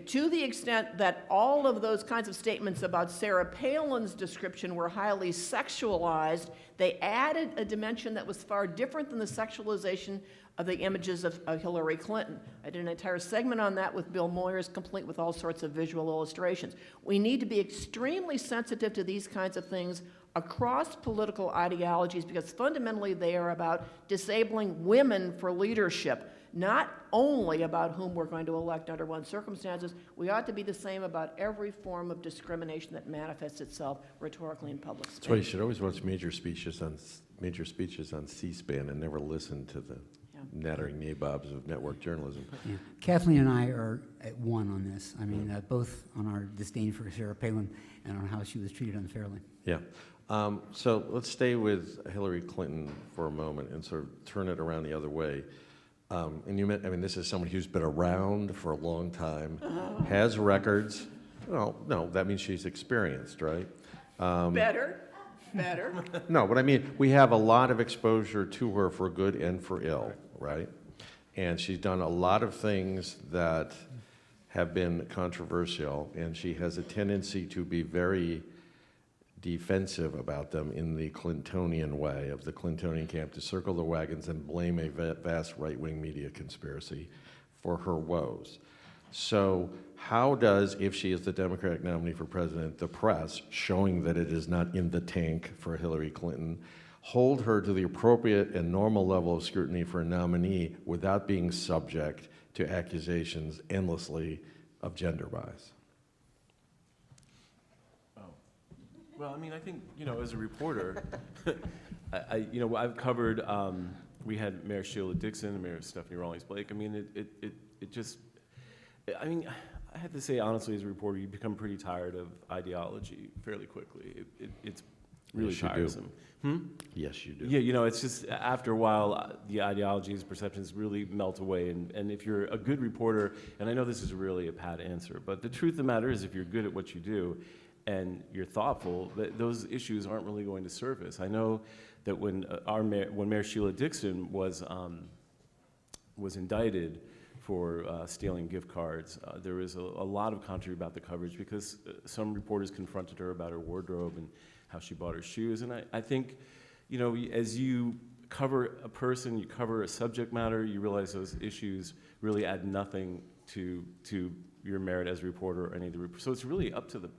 To the extent that all of those kinds of statements about Sarah Palin's description were highly sexualized, they added a dimension that was far different than the sexualization of the images of Hillary Clinton. I did an entire segment on that with Bill Moyers, complete with all sorts of visual illustrations. We need to be extremely sensitive to these kinds of things across political ideologies because fundamentally they are about disabling women for leadership, not only about whom we're going to elect under what circumstances. We ought to be the same about every form of discrimination that manifests itself rhetorically in public space. That's why you should always watch major speeches on C-SPAN and never listen to the nattering nabobs of network journalism. Yeah. Kathleen and I are at one on this. I mean, both on our disdain for Sarah Palin and on how she was treated unfairly. Yeah. So let's stay with Hillary Clinton for a moment and sort of turn it around the other way. And you meant, I mean, this is someone who's been around for a long time, has records. Well, no, that means she's experienced, right? Better. No, but I mean, we have a lot of exposure to her for good and for ill, right? And she's done a lot of things that have been controversial, and she has a tendency to be very defensive about them in the Clintonian way, of the Clintonian camp, to circle the wagons and blame a vast right-wing media conspiracy for her woes. So how does, if she is the Democratic nominee for president, the press, showing that it is not in the tank for Hillary Clinton, hold her to the appropriate and normal level of scrutiny for a nominee without being subject to accusations endlessly of gender bias? Well, I mean, I think, you know, as a reporter, I've covered, we had Mayor Sheila Dixon, Mayor Stephanie Rawlings-Blake. I mean, it just, I mean, I have to say, honestly, as a reporter, you become pretty tired of ideology fairly quickly. really Yes, you do. tiresome. Yes, you do. Yeah, you know, it's just after a while, the ideologies, perceptions really melt away. And if you're a good reporter, and I know this is really a pat answer, but the truth of the matter is if you're good at what you do and you're thoughtful, those issues aren't really going to surface. I know that when Mayor Sheila Dixon was indicted for stealing gift cards, there was a lot of controversy about the coverage because some reporters confronted her about her wardrobe and how she bought her shoes. And I think, you know, as you cover a person, you cover a subject matter, you realize those issues really add nothing to your merit as a reporter or any of the reporters. So it's really up to the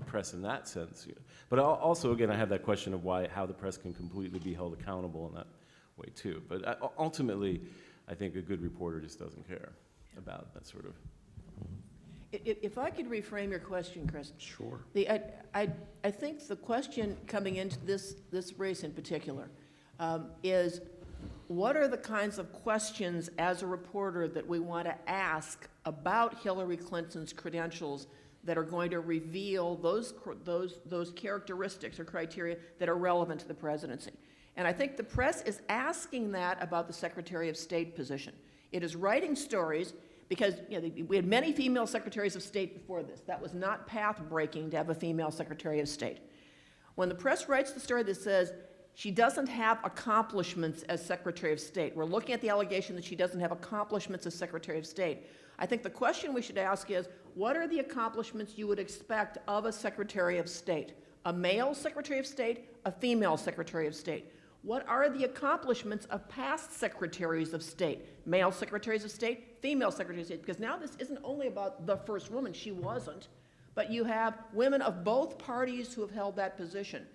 press in that sense. But also, again, I have that question of how the press can completely be held accountable in that way too. But ultimately, I think a good reporter just doesn't care about that sort of. If I could reframe your question, Chris. Sure. I think the question coming into this race in particular is, what are the kinds of questions as a reporter that we want to ask about Hillary Clinton's credentials that are going to reveal those characteristics or criteria that are relevant to the presidency? And I think the press is asking that about the Secretary of State position. It is writing stories because, you know, we had many female secretaries of state before this. That was not path-breaking to have a female Secretary of State. When the press writes the story that says she doesn't have accomplishments as Secretary of State, we're looking at the allegation that she doesn't have accomplishments as Secretary of State. I think the question we should ask is, what are the accomplishments you would expect of a Secretary of State? A male Secretary of State, a female Secretary of State? What are the accomplishments of past Secretaries of State? Male Secretaries of State, female Secretaries of State? Because now this isn't only about the first woman, she wasn't, but you have women of both parties who have held that position.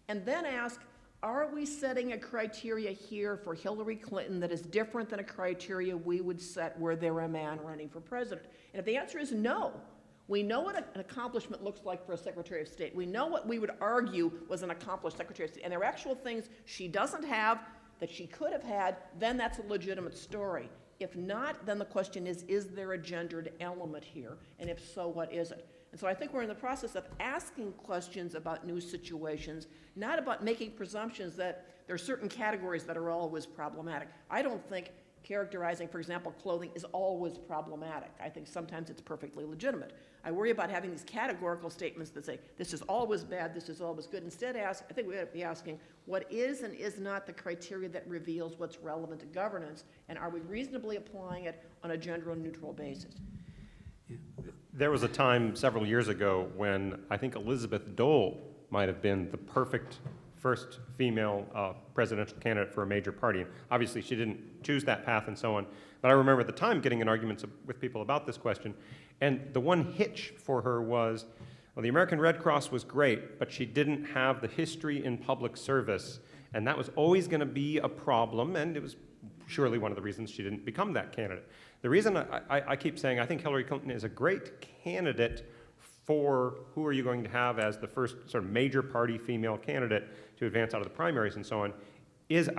And then ask, are we setting a criteria here for Hillary Clinton that is different than a criteria we would set were there a man running for president? And if the answer is no, we know what an accomplishment looks like for a Secretary of State. We know what we would argue was an accomplished Secretary of State. And there are actual things she doesn't have that she could have had, then that's a legitimate story. If not, then the question is there a gendered element here? And if so, what is it? And so I think we're in the process of asking questions about new situations, not about making presumptions that there are certain categories that are always problematic. I don't think characterizing, for example, clothing is always problematic. I think sometimes it's perfectly legitimate. I worry about having these categorical statements that say, this is always bad, this is always good. Instead, I think we ought to be asking, what is and is not the criteria that reveals what's relevant to governance, and are we reasonably applying it on a gender-neutral basis? There was a time several years ago when I think Elizabeth Dole might have been the perfect first female presidential candidate for a major party. And obviously, she didn't choose that path and so on. But I remember at the time getting in arguments with people about this question. And the one hitch for her was, well, the American Red Cross was great, but she didn't have the history in public service. And that was always going to be a problem, and it was surely one of the reasons she didn't become that candidate. The reason I keep saying I think Hillary Clinton is a great candidate for who are you going to have as the first sort of major party female candidate to advance out of the primaries and so on, is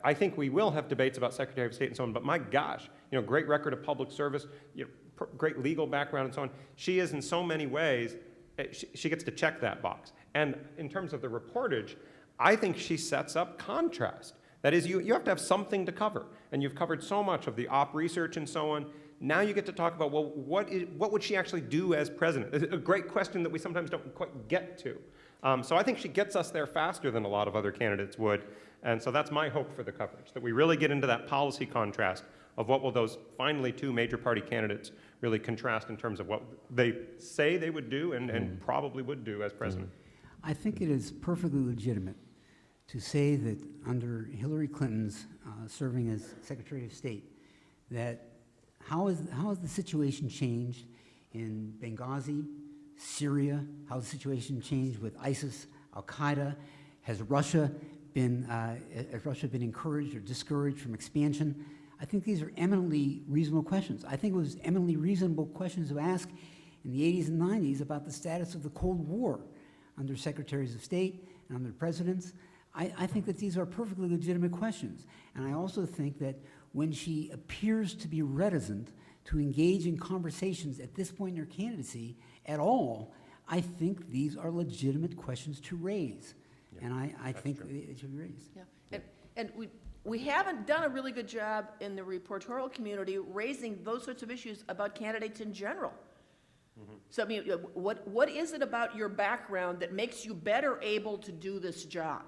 I think we will have debates about Secretary of State and so on, but my gosh, you know, great record of public service, you know, great legal background and so on. She is in so many ways, she gets to check that box. And in terms of the reportage, I think she sets up contrast. That is, you have to have something to cover, and you've covered so much of the op research and so on. Now you get to talk about, well, what would she actually do as president? It's a great question that we sometimes don't quite get to. So I think she gets us there faster than a lot of other candidates would, and so that's my hope for the coverage, that we really get into that policy contrast of what will those finally two major party candidates really contrast in terms of what they say they would do and probably would do as president. I think it is perfectly legitimate to say that under Hillary Clinton's serving as Secretary of State, that how has the situation changed in Benghazi, Syria? How has the situation changed with ISIS, Al-Qaeda? Has Russia been encouraged or discouraged from expansion? I think these are eminently reasonable questions. I think it was eminently reasonable questions to ask in the 80s and 90s about the status of the Cold War under Secretaries of State and under presidents. I think that these are perfectly legitimate questions. And I also think that when she appears to be reticent to engage in conversations at this point in her candidacy at all, I think these are legitimate questions to raise. And I think true. it should be raised. Yeah, and we haven't done a really good job in the reportorial community raising those sorts of issues about candidates in general. So, I mean, what is it about your background that makes you better able to do this job?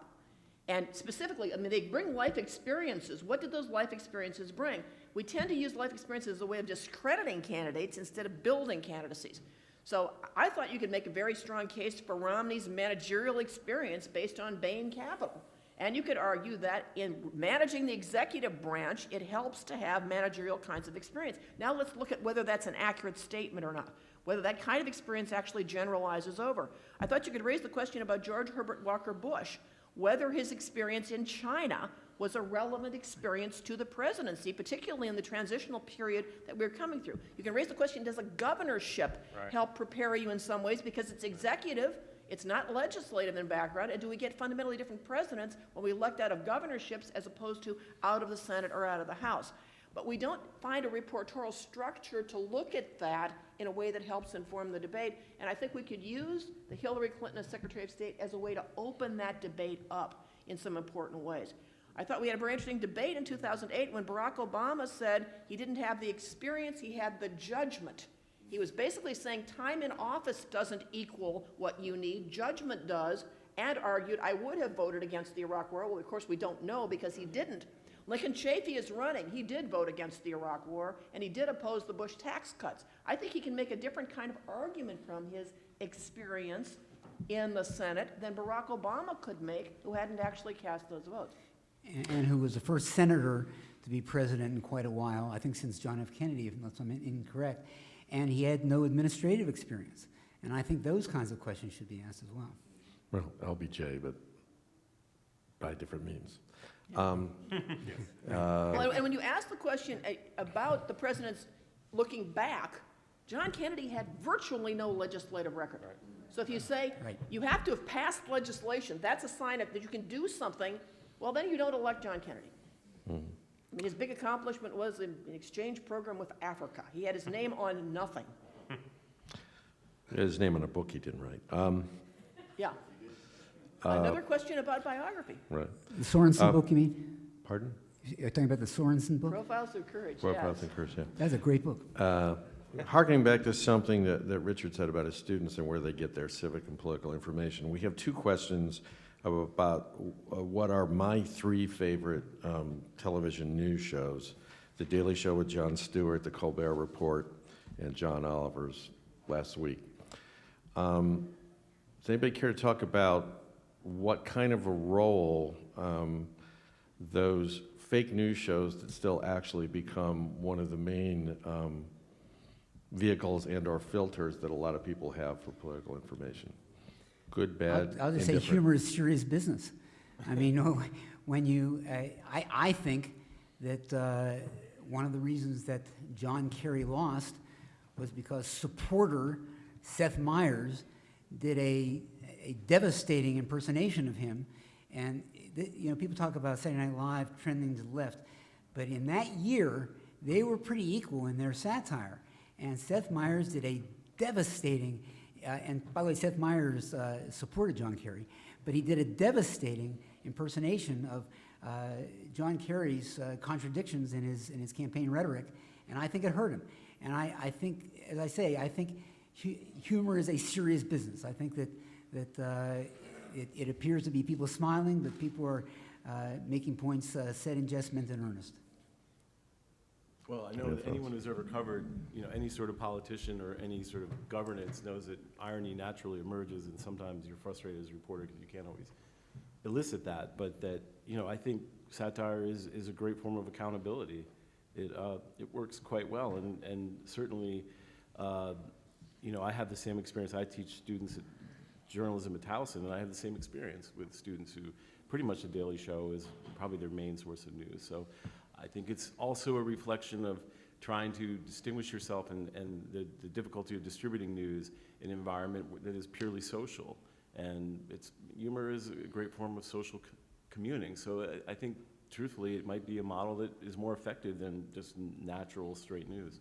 And specifically, I mean, they bring life experiences. What did those life experiences bring? We tend to use life experiences as a way of discrediting candidates instead of building candidacies. So I thought you could make a very strong case for Romney's managerial experience based on Bain Capital. And you could argue that in managing the executive branch, it helps to have managerial kinds of experience. Now let's look at whether that's an accurate statement or not, whether that kind of experience actually generalizes over. I thought you could raise the question about George Herbert Walker Bush, whether his experience in China was a relevant experience to the presidency, particularly in the transitional period that we're coming through. You can raise the question, does a governorship help prepare you in some ways because it's executive, it's not legislative in background, and do we get fundamentally different presidents when we elect out of governorships as opposed to out of the Senate or out of the House? But we don't find a reportorial structure to look at that in a way that helps inform the debate, and I think we could use the Hillary Clinton as Secretary of State as a way to open that debate up in some important ways. I thought we had a very interesting debate in 2008 when Barack Obama said he didn't have the experience, he had the judgment. He was basically saying time in office doesn't equal what you need, judgment does, and argued, I would have voted against the Iraq War. Well, of course, we don't know because he didn't. Lincoln Chafee is running. He did vote against the Iraq War, and he did oppose the Bush tax cuts. I think he can make a different kind of argument from his experience in the Senate than Barack Obama could make, who hadn't actually cast those votes. And who was the first senator to be president in quite a while, I think since John F. Kennedy, unless I'm incorrect. And he had no administrative experience. And I think those kinds of questions should be asked as well. Well, LBJ, but by different means. Well, and when you ask the question about the president's looking back, John Kennedy had virtually no legislative record. So if you say you have to have passed legislation, that's a sign that you can do something, well, then you don't elect John Kennedy. I mean, his big accomplishment was an exchange program with Africa. He had his name on nothing. His name on a book he didn't write. Yeah. Another question about biography. Right. The Sorensen book, you mean? Pardon? You're talking about the Sorensen book? Profiles of Courage, Profiles yes. and Courage, yeah. That's a great book. Harkening back to something that Richard said about his students and where they get their civic and political information, we have two questions about what are my three favorite television news shows: The Daily Show with Jon Stewart, The Colbert Report, and John Oliver's Last Week. Does anybody care to talk about what kind of a role those fake news shows that still actually become one of the main vehicles and/or filters that a lot of people have for political information? Good, bad, I'll just say indifferent. humor is serious business. I mean, when you, I think that one of the reasons that John Kerry lost was because supporter Seth Meyers did a devastating impersonation of him. And, you know, people talk about Saturday Night Live trending to the left, but in that year, they were pretty equal in their satire. And Seth Meyers did a devastating, and by the way, Seth Meyers supported John Kerry, but he did a devastating impersonation of John Kerry's contradictions in his campaign rhetoric, and I think it hurt him. And I think, as I say, I think humor is a serious business. I think that it appears to be people smiling, but people are making points said in jest, meant in earnest. Well, I know that anyone who's ever covered, you know, any sort of politician or any sort of governance knows that irony naturally emerges, and sometimes you're frustrated as a reporter because you can't always elicit that. But that, you know, I think satire is a great form of accountability. It works quite well, and certainly, you know, I have the same experience. I teach students at journalism at Towson, and I have the same experience with students who pretty much The Daily Show is probably their main source of news. So I think it's also a reflection of trying to distinguish yourself and the difficulty of distributing news in an environment that is purely social. And humor is a great form of social communing. So I think, truthfully, it might be a model that is more effective than just natural straight news.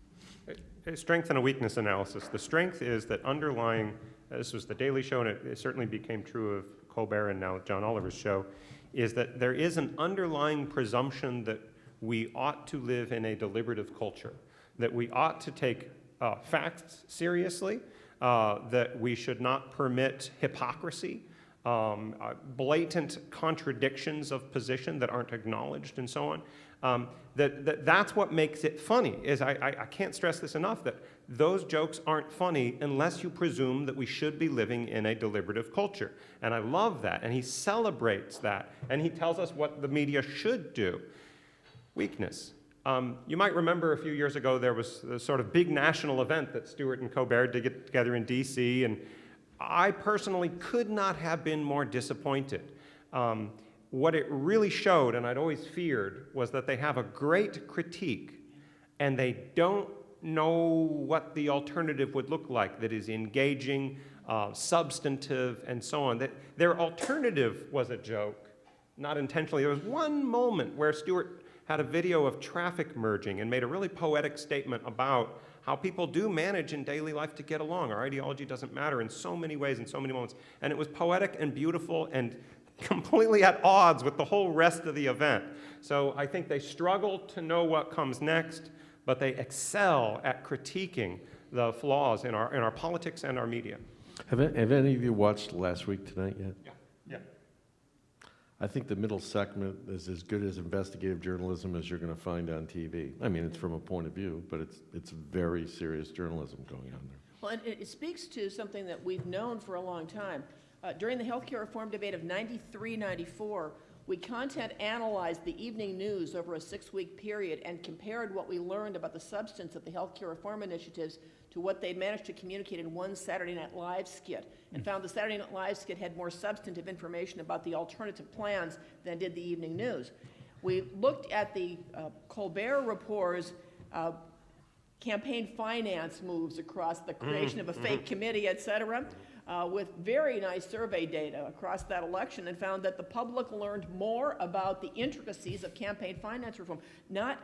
A strength and a weakness analysis. The strength is that underlying, this was The Daily Show, and it certainly became true of Colbert and now John Oliver's show, is that there is an underlying presumption that we ought to live in a deliberative culture, that we ought to take facts seriously, that we should not permit hypocrisy, blatant contradictions of position that aren't acknowledged, and so on. That's what makes it funny. Is I can't stress this enough, that those jokes aren't funny unless you presume that we should be living in a deliberative culture. And I love that, and he celebrates that, and he tells us what the media should do. Weakness. You might remember a few years ago there was a sort of big national event that Stewart and Colbert did get together in DC, and I personally could not have been more disappointed. What it really showed, and I'd always feared, was that they have a great critique, and they don't know what the alternative would look like that is engaging, substantive, and so on. That their alternative was a joke, not intentionally. There was one moment where Stewart had a video of traffic merging and made a really poetic statement about how people do manage in daily life to get along. Our ideology doesn't matter in so many ways, in so many moments. And it was poetic and beautiful and completely at odds with the whole rest of the event. So I think they struggle to know what comes next, but they excel at critiquing the flaws in our politics and our media. Have any of you watched Last Week Tonight yet? Yeah. I think the middle segment is as good as investigative journalism as you're going to find on TV. I mean, it's from a point of view, but it's very serious journalism going on there. Well, and it speaks to something that we've known for a long time. During the healthcare reform debate of 93, 94, we content analyzed the evening news over a 6-week period and compared what we learned about the substance of the healthcare reform initiatives to what they'd managed to communicate in one Saturday Night Live skit, and found the Saturday Night Live skit had more substantive information about the alternative plans than did the evening news. We looked at the Colbert Report's campaign finance moves across the creation of a fake committee, et cetera, with very nice survey data across that election, and found that the public learned more about the intricacies of campaign finance reform. Not,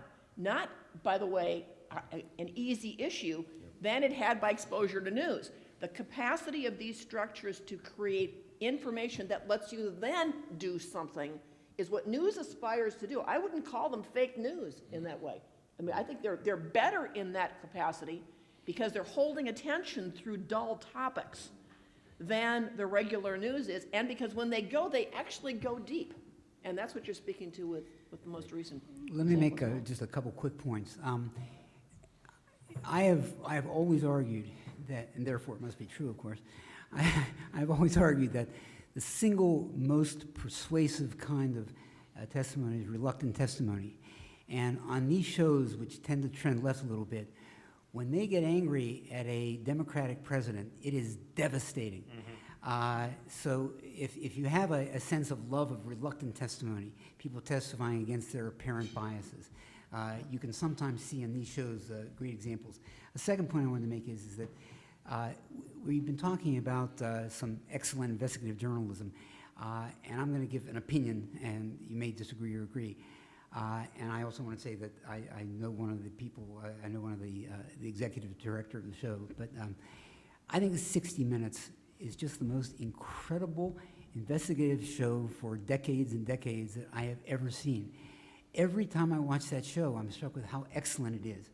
by the way, an easy issue than it had by exposure to news. The capacity of these structures to create information that lets you then do something is what news aspires to do. I wouldn't call them fake news in that way. I mean, I think they're better in that capacity because they're holding attention through dull topics than the regular news is, and because when they go, they actually go deep. And that's what you're speaking to with the most recent. Let me make just a couple quick points. I have always argued that, and therefore it must be true, of course, I've always argued that the single most persuasive kind of testimony is reluctant testimony. And on these shows, which tend to trend left a little bit, when they get angry at a Democratic president, it is devastating. So if you have a sense of love of reluctant testimony, people testifying against their apparent biases, you can sometimes see in these shows great examples. A second point I wanted to make is that we've been talking about some excellent investigative journalism, and I'm going to give an opinion, and you may disagree or agree. And I also want to say that I know one of the people, I know one of the executive director of the show, but I think 60 Minutes is just the most incredible investigative show for decades and decades that I have ever seen. Every time I watch that show, I'm struck with how excellent it is.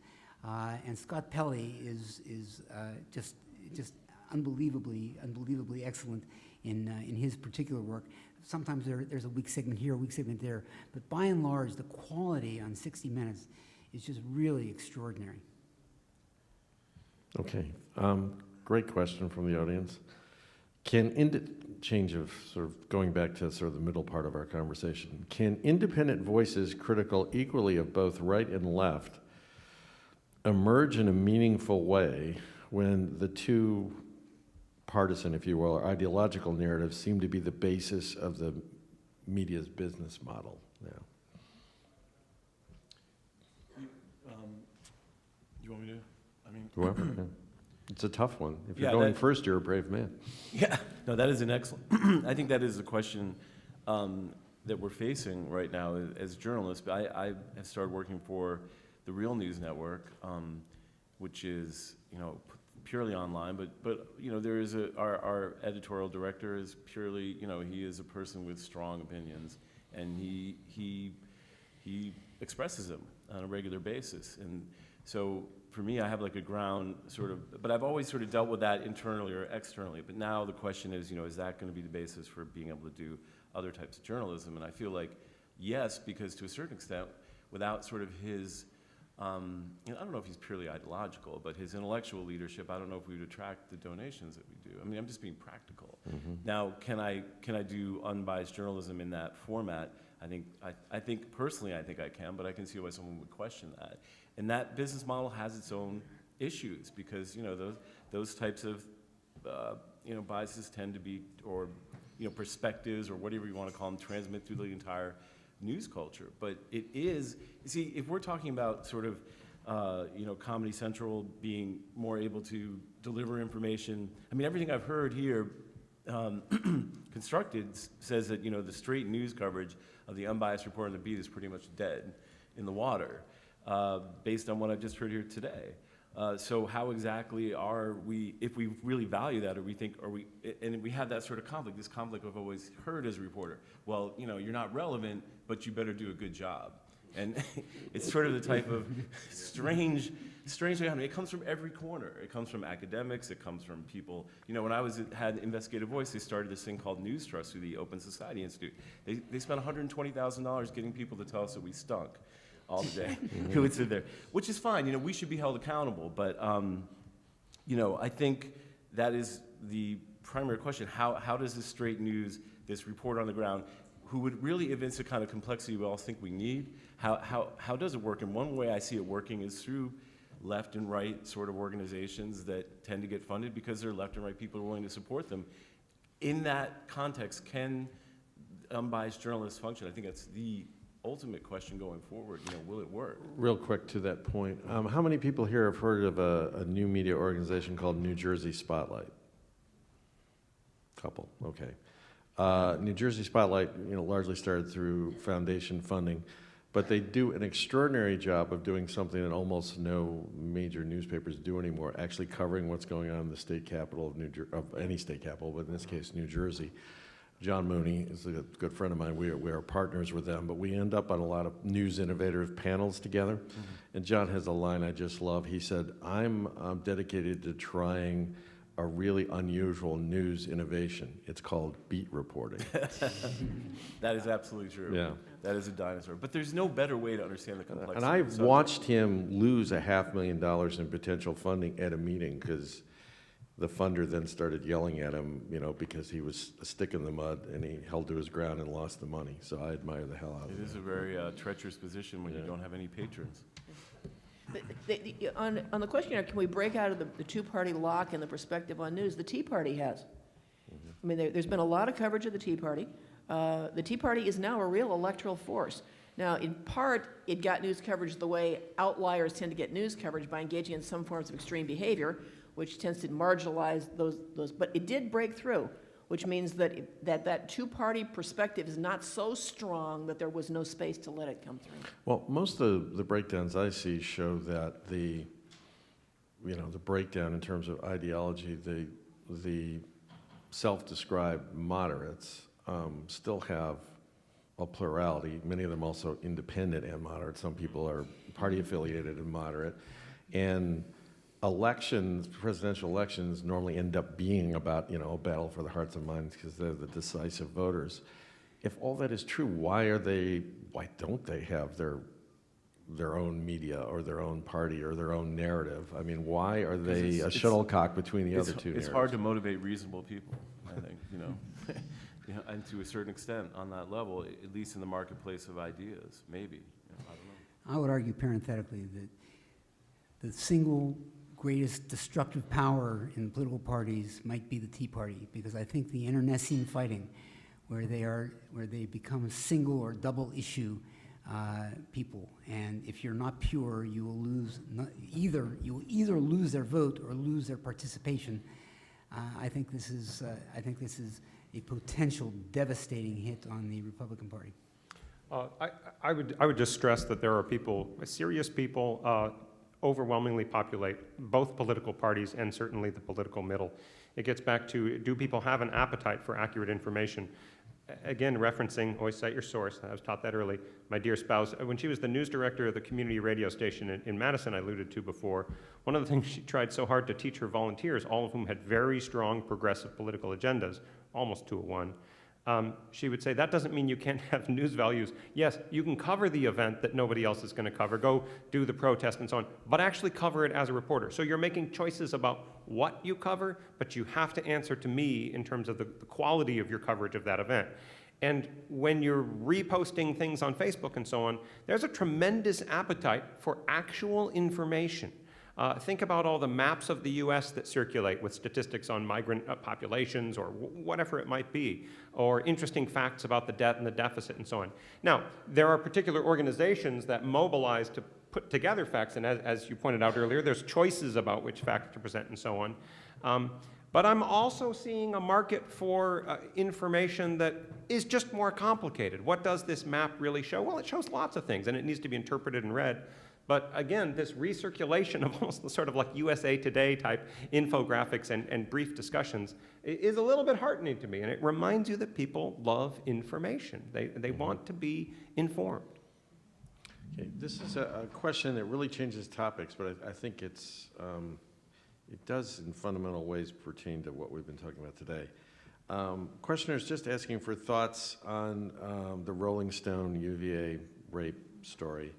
And Scott Pelley is just unbelievably excellent in his particular work. Sometimes there's a weak segment here, a weak segment there, but by and large, the quality on 60 Minutes is just really extraordinary. Okay, great question from the audience. Change of sort of going back to sort of the middle part of our conversation. Can independent voices critical equally of both right and left emerge in a meaningful way when the two partisan, if you will, or ideological narratives seem to be the basis of the media's business model now? You want me to? I mean, Whoever, yeah. It's a tough one. If you're Yeah, going that- first, you're a brave man. yeah, no, that is an excellent, I think that is a question that we're facing right now as journalists. But I have started working for the Real News Network, which is, purely online, but you know, there is our editorial director is purely, you know, he is a person with strong opinions, and he expresses them on a regular basis. And so for me, I have like a ground sort of, but I've always sort of dealt with that internally or externally. But now the question is, you know, is that going to be the basis for being able to do other types of journalism? And I feel like yes, because to a certain extent, without sort of his, you know, I don't know if he's purely ideological, but his intellectual leadership, I don't know if we would attract the donations that we do. I mean, I'm just being practical. Now, can I do unbiased journalism in that format? I think personally, I think I can, but I can see why someone would question that. And that business model has its own issues because, you know, those types of, you know, biases tend to be, or, you know, perspectives or whatever you want to call them, transmit through the entire news culture. But it is, you see, if we're talking about sort of, you know, Comedy Central being more able to deliver information, I mean, everything I've heard here constructed says that, you know, the straight news coverage of the unbiased report on the beat is pretty much dead in the water, based on what I've just heard here today. So how exactly are we, if we really value that, or we think, or we, and we have that sort of conflict, this conflict I've always heard as a reporter, well, you know, you're not relevant, but you better do a good job. And it's sort of the type of strange thing. I mean, it comes from every corner. It comes from academics. It comes from people. You know, when I had Investigative Voice, they started this thing called News Trust through the Open Society Institute. They spent $120,000 getting people to tell us that we stunk all the day. Who would sit there, which is fine. You know, we should be held accountable. But you know, I think that is the primary question. How does this straight news, this report on the ground, who would really evince the kind of complexity we all think we need, how does it work? And one way I see it working is through left and right sort of organizations that tend to get funded because they're left and right people are willing to support them. In that context, can unbiased journalists function? I think that's the ultimate question going forward. You know, will it work? Real quick to that point, how many people here have heard of a new media organization called New Jersey Spotlight? Couple, okay. New Jersey Spotlight, you know, largely started through foundation funding, but they do an extraordinary job of doing something that almost no major newspapers do anymore, actually covering what's going on in the state capital of any state capital, but in this case, New Jersey. John Mooney is a good friend of mine. We are partners with them, but we end up on a lot of news innovative panels together. And John has a line I just love. He said, I'm dedicated to trying a really unusual news innovation. It's called beat reporting. That is absolutely true. Yeah. That is a dinosaur. But there's no better way to understand the complexity. And I've watched him lose $500,000 in potential funding at a meeting because the funder then started yelling at him, you know, because he was a stick in the mud and he held to his ground and lost the money. So I admire the hell out of It him. is a very treacherous position when you don't have any patrons. On the question, can we break out of the two-party lock and the perspective on news? The Tea Party has. I mean, there's been a lot of coverage of the Tea Party. The Tea Party is now a real electoral force. Now, in part, it got news coverage the way outliers tend to get news coverage by engaging in some forms of extreme behavior, which tends to marginalize those. But it did break through, which means that two-party perspective is not so strong that there was no space to let it come through. Well, most of the breakdowns I see show that the breakdown in terms of ideology, the self-described moderates still have a plurality. Many of them also independent and moderate. Some people are party affiliated and moderate. And elections, presidential elections, normally end up being about, you know, a battle for the hearts and minds because they're the decisive voters. If all that is true, why don't they have their own media or their own party or their own narrative? I mean, why are they a shuttlecock between the other two narratives? It's hard to motivate reasonable people, I think, you know. You know, and to a certain extent on that level, at least in the marketplace of ideas, maybe. You know, I don't know. I would argue parenthetically that the single greatest destructive power in political parties might be the Tea Party, because I think the internecine fighting, where they become a single or double issue people, and if you're not pure, you will lose you will either lose their vote or lose their participation. I think this is a potential devastating hit on the Republican Party. I would just stress that there are people, serious people, overwhelmingly populate both political parties and certainly the political middle. It gets back to, do people have an appetite for accurate information? Again, referencing, always cite your source, I was taught that early, my dear spouse, when she was the news director of the community radio station in Madison I alluded to before, one of the things she tried so hard to teach her volunteers, all of whom had very strong progressive political agendas, almost 2 to 1, she would say, that doesn't mean you can't have news values. Yes, you can cover the event that nobody else is going to cover, go do the protest and so on, but actually cover it as a reporter. So you're making choices about what you cover, but you have to answer to me in terms of the quality of your coverage of that event. And when you're reposting things on Facebook and so on, there's a tremendous appetite for actual information. Think about all the maps of the US that circulate with statistics on migrant populations or whatever it might be, or interesting facts about the debt and the deficit and so on. Now, there are particular organizations that mobilize to put together facts, and as you pointed out earlier, there's choices about which facts to present and so on. But I'm also seeing a market for information that is just more complicated. What does this map really show? Well, it shows lots of things, and it needs to be interpreted and read. But again, this recirculation of almost sort of like USA Today type infographics and brief discussions is a little bit heartening to me, and it reminds you that people love information. They want to be informed. Okay, this is a question that really changes topics, but I think it does in fundamental ways pertain to what we've been talking about today. Questioner is just asking for thoughts on the Rolling Stone UVA rape story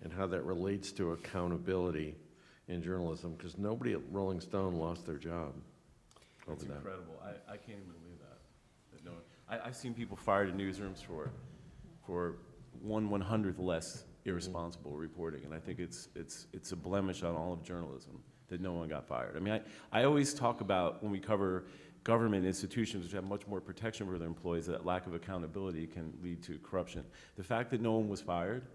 and how that relates to accountability in journalism, because nobody at Rolling Stone lost their job over It's that. incredible. I can't even believe that. I've seen people fired in newsrooms for 1/100th less irresponsible reporting, and I think it's a blemish on all of journalism that no one got fired. I mean, I always talk about when we cover government institutions which have much more protection for their employees, that lack of accountability can lead to corruption. The fact that no one was fired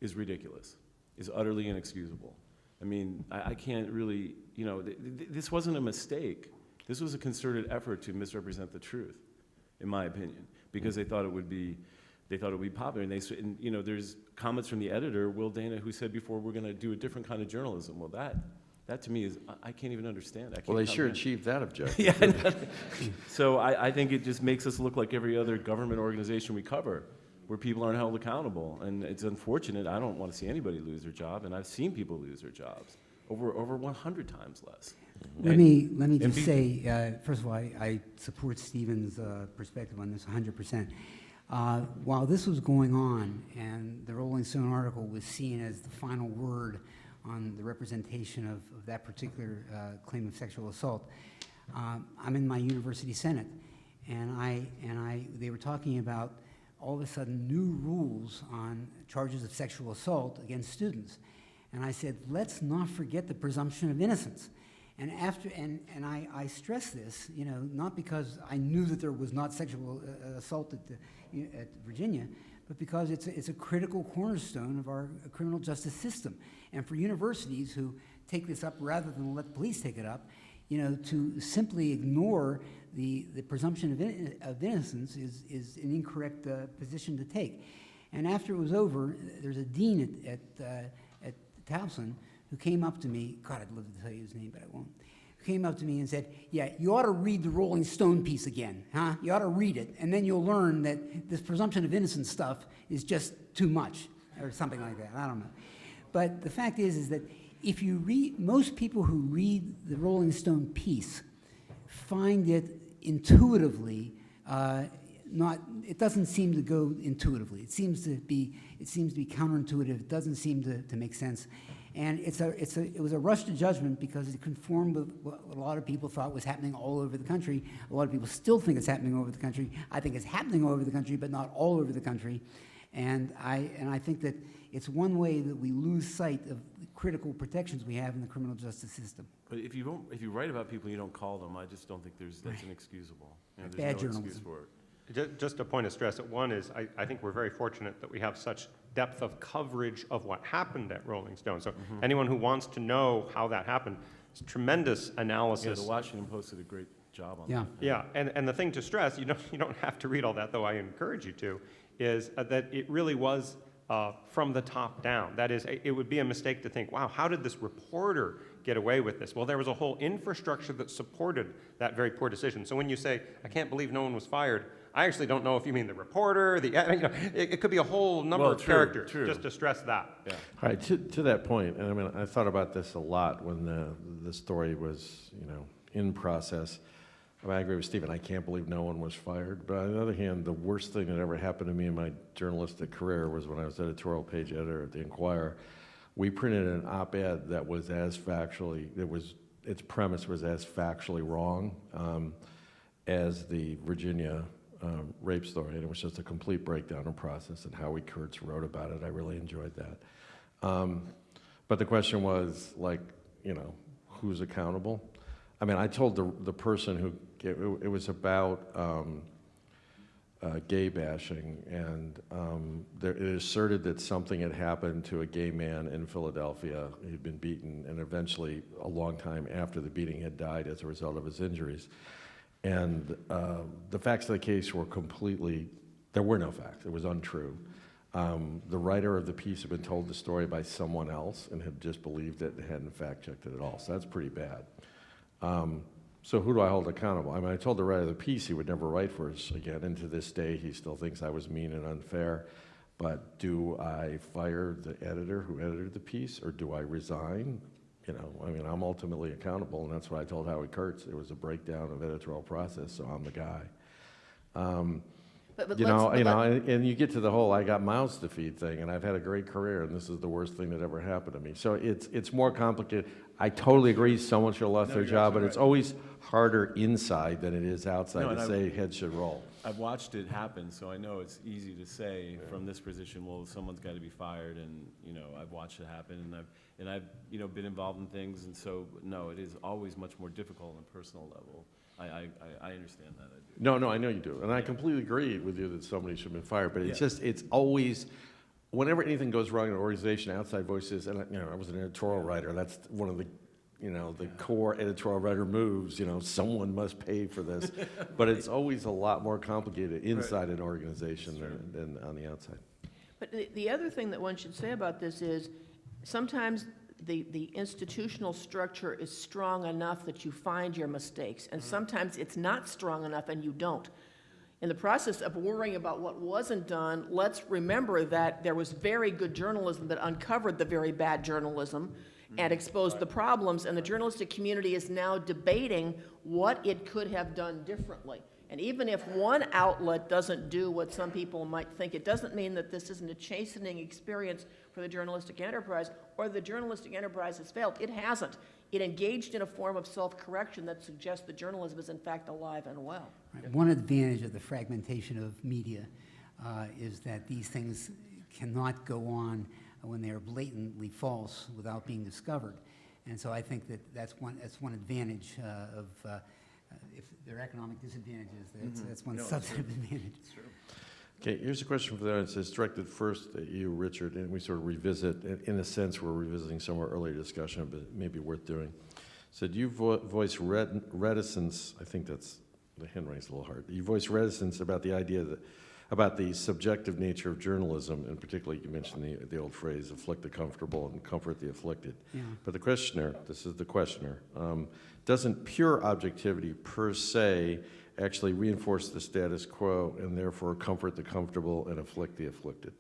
is ridiculous, is utterly inexcusable. I mean, I can't really, this wasn't a mistake. This was a concerted effort to misrepresent the truth, in my opinion, because they thought it would be popular. And there's comments from the editor, Will Dana, who said before, we're going to do a different kind of journalism. Well, that to me is, I can't even understand. Well, they sure achieved that objective. Yeah. So I think it just makes us look like every other government organization we cover, where people aren't held accountable. And it's unfortunate. I don't want to see anybody lose their job, and I've seen people lose their jobs over 100 times less. Let me just say, first of all, I support Stephen's perspective on this 100%. While this was going on, and the Rolling Stone article was seen as the final word on the representation of that particular claim of sexual assault, I'm in my university senate, and they were talking about all of a sudden new rules on charges of sexual assault against students. And I said, let's not forget the presumption of innocence. And I stress this, not because I knew that there was not sexual assault at Virginia, but because it's a critical cornerstone of our criminal justice system. And for universities who take this up rather than let the police take it up, to simply ignore the presumption of innocence is an incorrect position to take. And after it was over, there's a dean at Towson who came up to me, God, I'd love to tell you his name, but I won't, who came up to me and said, yeah, you ought to read the Rolling Stone piece again, huh? You ought to read it, and then you'll learn that this presumption of innocence stuff is just too much, or something like that, I don't know. But the fact is that if you read, most people who read the Rolling Stone piece find it intuitively it doesn't seem to go intuitively. It seems to be counterintuitive. It doesn't seem to make sense. And it was a rush to judgment because it conformed with what a lot of people thought was happening all over the country. A lot of people still think it's happening all over the country. I think it's happening all over the country, but not all over the country. And I think that it's one way that we lose sight of the critical protections we have in the criminal justice system. But if you write about people and you don't call them, I just don't think that's inexcusable. There's Bad no journalism. excuse for it. Just a point of stress. One is, I think we're very fortunate that we have such depth of coverage of what happened at Rolling Stone. So anyone who wants to know how that happened, it's tremendous analysis. Yeah, the Washington Post did a great job on Yeah. that. Yeah, and the thing to stress, you don't have to read all that, though I encourage you to, is that it really was from the top down. That is, it would be a mistake to think, wow, how did this reporter get away with this? Well, there was a whole infrastructure that supported that very poor decision. So when you say, I can't believe no one was fired, I actually don't know if you mean the reporter, it could be a whole number of characters, just to stress that. Yeah. All right, to that point, and I mean, I thought about this a lot when the story was, in process. I mean, I agree with Stephen, I can't believe no one was fired. But on the other hand, the worst thing that ever happened to me in my journalistic career was when I was editorial page editor at the Enquirer. We printed an op-ed that was as factually, its premise was as factually wrong as the Virginia rape story, and it was just a complete breakdown of process, and Howie Kurtz wrote about it. I really enjoyed that. But the question was, like, who's accountable? I mean, I told the person who, it was about gay bashing, and it asserted that something had happened to a gay man in Philadelphia. He'd been beaten, and eventually, a long time after the beating, had died as a result of his injuries. And the facts of the case were there were no facts. It was untrue. The writer of the piece had been told the story by someone else and had just believed it and hadn't fact-checked it at all. So that's pretty bad. So who do I hold accountable? I mean, I told the writer of the piece he would never write for us again, and to this day he still thinks I was mean and unfair. But do I fire the editor who edited the piece, or do I resign? I mean, I'm ultimately accountable, and that's what I told Howie Kurtz. It was a breakdown of editorial process, so I'm the guy. And you get to the whole I got mouths to feed thing, and I've had a great career, and this is the worst thing that ever happened to me. So it's more complicated. I totally agree someone should have lost their job, but it's always harder inside than it is outside to say heads should roll. I've watched it happen, so I know it's easy to say from this position, well, someone's got to be fired, and I've watched it happen, and I've been involved in things, and so no, it is always much more difficult on a personal level. I understand that. No, I know you do, and I completely agree with you that somebody should have been fired. But it's always, whenever anything goes wrong in an organization, outside voices, and I was an editorial writer. That's one of the the core editorial writer moves, someone must pay for this. But it's always a lot more complicated inside an organization than on the outside. But the other thing that one should say about this is sometimes the institutional structure is strong enough that you find your mistakes, and sometimes it's not strong enough and you don't. In the process of worrying about what wasn't done, let's remember that there was very good journalism that uncovered the very bad journalism and exposed the problems, and the journalistic community is now debating what it could have done differently. And even if one outlet doesn't do what some people might think, it doesn't mean that this isn't a chastening experience for the journalistic enterprise, or the journalistic enterprise has failed. It hasn't. It engaged in a form of self-correction that suggests that journalism is in fact alive and well. Right. One advantage of the fragmentation of media is that these things cannot go on when they are blatantly false without being discovered. And so I think that's one advantage of if there are economic disadvantages, that's one substantive advantage. Okay, here's a question from the audience. It's directed first at you, Richard, and we sort of revisit, in a sense, we're revisiting some of our earlier discussion, but it may be worth doing. So do you voice reticence, I think that's, the handwriting's a little hard, you voice reticence about the idea that, about the subjective nature of journalism, and particularly you mentioned the old phrase, afflict the comfortable and comfort the afflicted. Yeah. But the questioner, this is the questioner, doesn't pure objectivity per se actually reinforce the status quo and therefore comfort the comfortable and afflict the afflicted?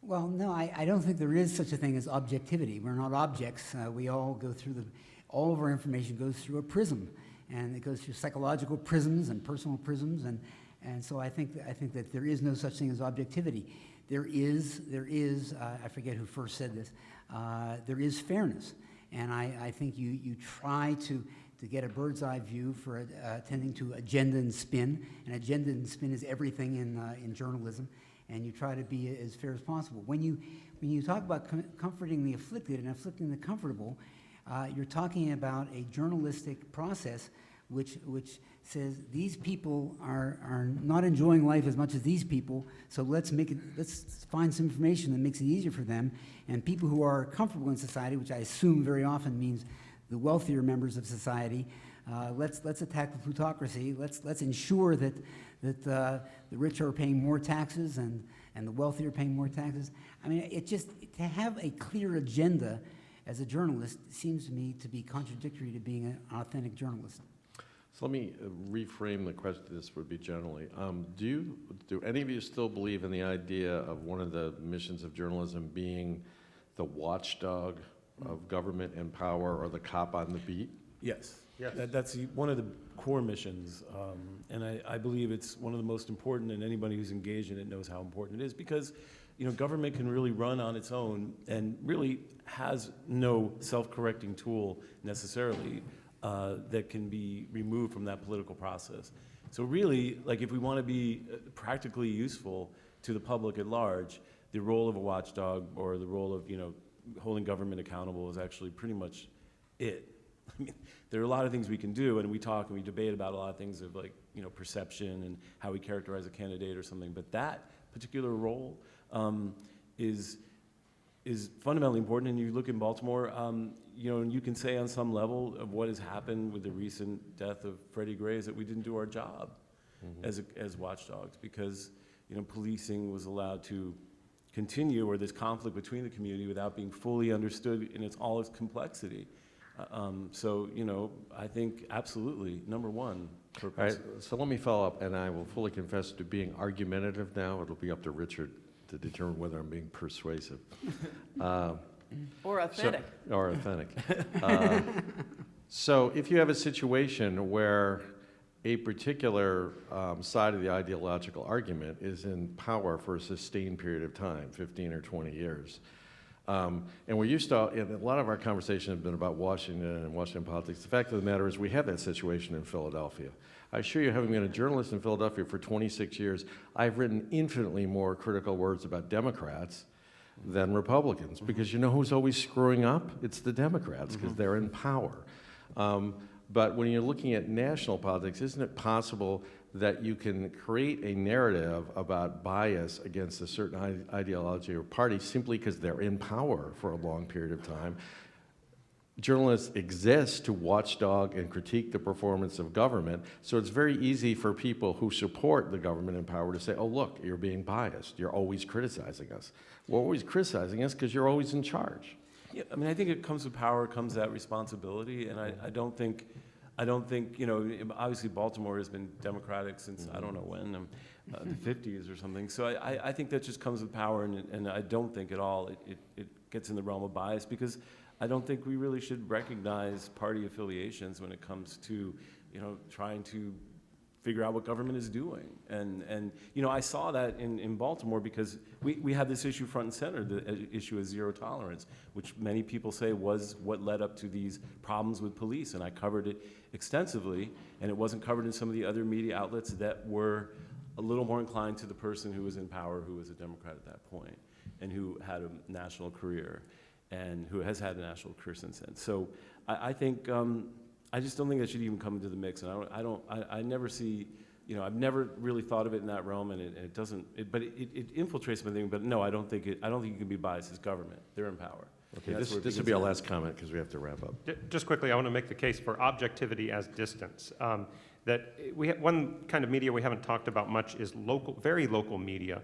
Well, no, I don't think there is such a thing as objectivity. We're not objects. We all go through all of our information goes through a prism, and it goes through psychological prisms and personal prisms, and so I think that there is no such thing as objectivity. There is I forget who first said this, there is fairness, and I think you try to get a bird's eye view for attending to agenda and spin, and agenda and spin is everything in journalism, and you try to be as fair as possible. When you talk about comforting the afflicted and afflicting the comfortable, you're talking about a journalistic process which says these people are not enjoying life as much as these people, so let's find some information that makes it easier for them, and people who are comfortable in society, which I assume very often means the wealthier members of society, let's attack the plutocracy. Let's ensure that the rich are paying more taxes and and the wealthy are paying more taxes. I mean, it just, to have a clear agenda as a journalist seems to me to be contradictory to being an authentic journalist. So let me reframe the question. This would be generally. Do any of you still believe in the idea of one of the missions of journalism being the watchdog of government and power, or the cop on the beat? Yes. Yes. That's one of the core missions, and I believe it's one of the most important, and anybody who's engaged in it knows how important it is, because government can really run on its own and really has no self-correcting tool necessarily that can be removed from that political process. So really, like, if we want to be practically useful to the public at large, the role of a watchdog, or the role of holding government accountable, is actually pretty much it. I mean, there are a lot of things we can do, and we talk and we debate about a lot of things of, like, perception and how we characterize a candidate or something. But that particular role is fundamentally important. And you look in Baltimore, and you can say on some level of what has happened with the recent death of Freddie Gray is that we didn't do our job as watchdogs, because policing was allowed to continue, or this conflict between the community, without being fully understood in all its complexity. So, I think absolutely, number one purpose. All right, so let me follow up, and I will fully confess to being argumentative now. It'll be up to Richard to determine whether I'm being persuasive. Or authentic. Or authentic. So if you have a situation where a particular side of the ideological argument is in power for a sustained period of time, 15 or 20 years, and we're used to, and a lot of our conversation has been about Washington and Washington politics. The fact of the matter is we have that situation in Philadelphia. I assure you, having been a journalist in Philadelphia for 26 years, I've written infinitely more critical words about Democrats than Republicans, because you know who's always screwing up? It's the Democrats, because they're in power. But when you're looking at national politics, isn't it possible that you can create a narrative about bias against a certain ideology or party simply because they're in power for a long period of time? Journalists exist to watchdog and critique the performance of government, so it's very easy for people who support the government in power to say, oh, look, you're being biased. You're always criticizing us. We're always criticizing us because you're always in charge. Yeah, I mean, I think it comes with power, comes that responsibility, and I don't think, obviously Baltimore has been Democratic since I don't know when, the 50s or something. So I think that just comes with power, and I don't think at all it gets in the realm of bias, because I don't think we really should recognize party affiliations when it comes to, trying to figure out what government is doing. And I saw that in Baltimore, because we had this issue front and center, the issue of zero tolerance, which many people say was what led up to these problems with police. And I covered it extensively, and it wasn't covered in some of the other media outlets that were a little more inclined to the person who was in power, who was a Democrat at that point, and who had a national career, and who has had a national career since then. So I think, I just don't think that should even come into the mix. And I never see, I've never really thought of it in that realm, and it doesn't, but it infiltrates my thing. But no, I don't think you can be biased as government. They're in power. Okay, this will be our last comment, because we have to wrap up. Just quickly, I want to make the case for objectivity as distance. That one kind of media we haven't talked about much is local, very local media.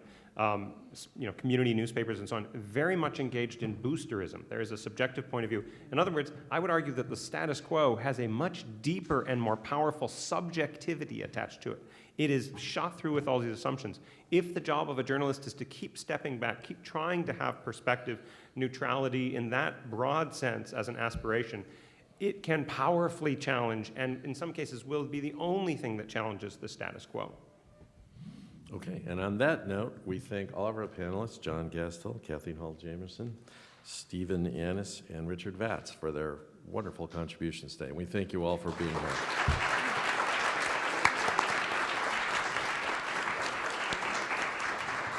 Community newspapers and so on, very much engaged in boosterism. There is a subjective point of view. In other words, I would argue that the status quo has a much deeper and more powerful subjectivity attached to it. It is shot through with all these assumptions. If the job of a journalist is to keep stepping back, keep trying to have perspective, neutrality in that broad sense as an aspiration, it can powerfully challenge, and in some cases will be the only thing that challenges the status quo. Okay, and on that note, we thank all of our panelists, John Gastel, Kathleen Hall-Jamerson, Stephen Annis, and Richard Vatz, for their wonderful contributions today. And we thank you all for being here.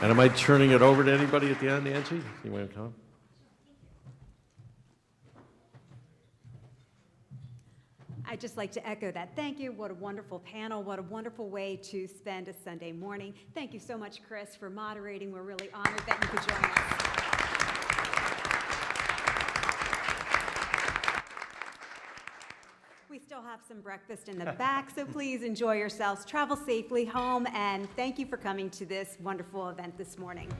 And am I turning it over to anybody at the end, Angie? You want to come? I'd just like to echo that. Thank you. What a wonderful panel. What a wonderful way to spend a Sunday morning. Thank you so much, Chris, for moderating. We're really honored that you could join us. We still you'll have some breakfast in the back, so please enjoy yourselves. Travel safely home, and thank you for coming to this wonderful event this morning.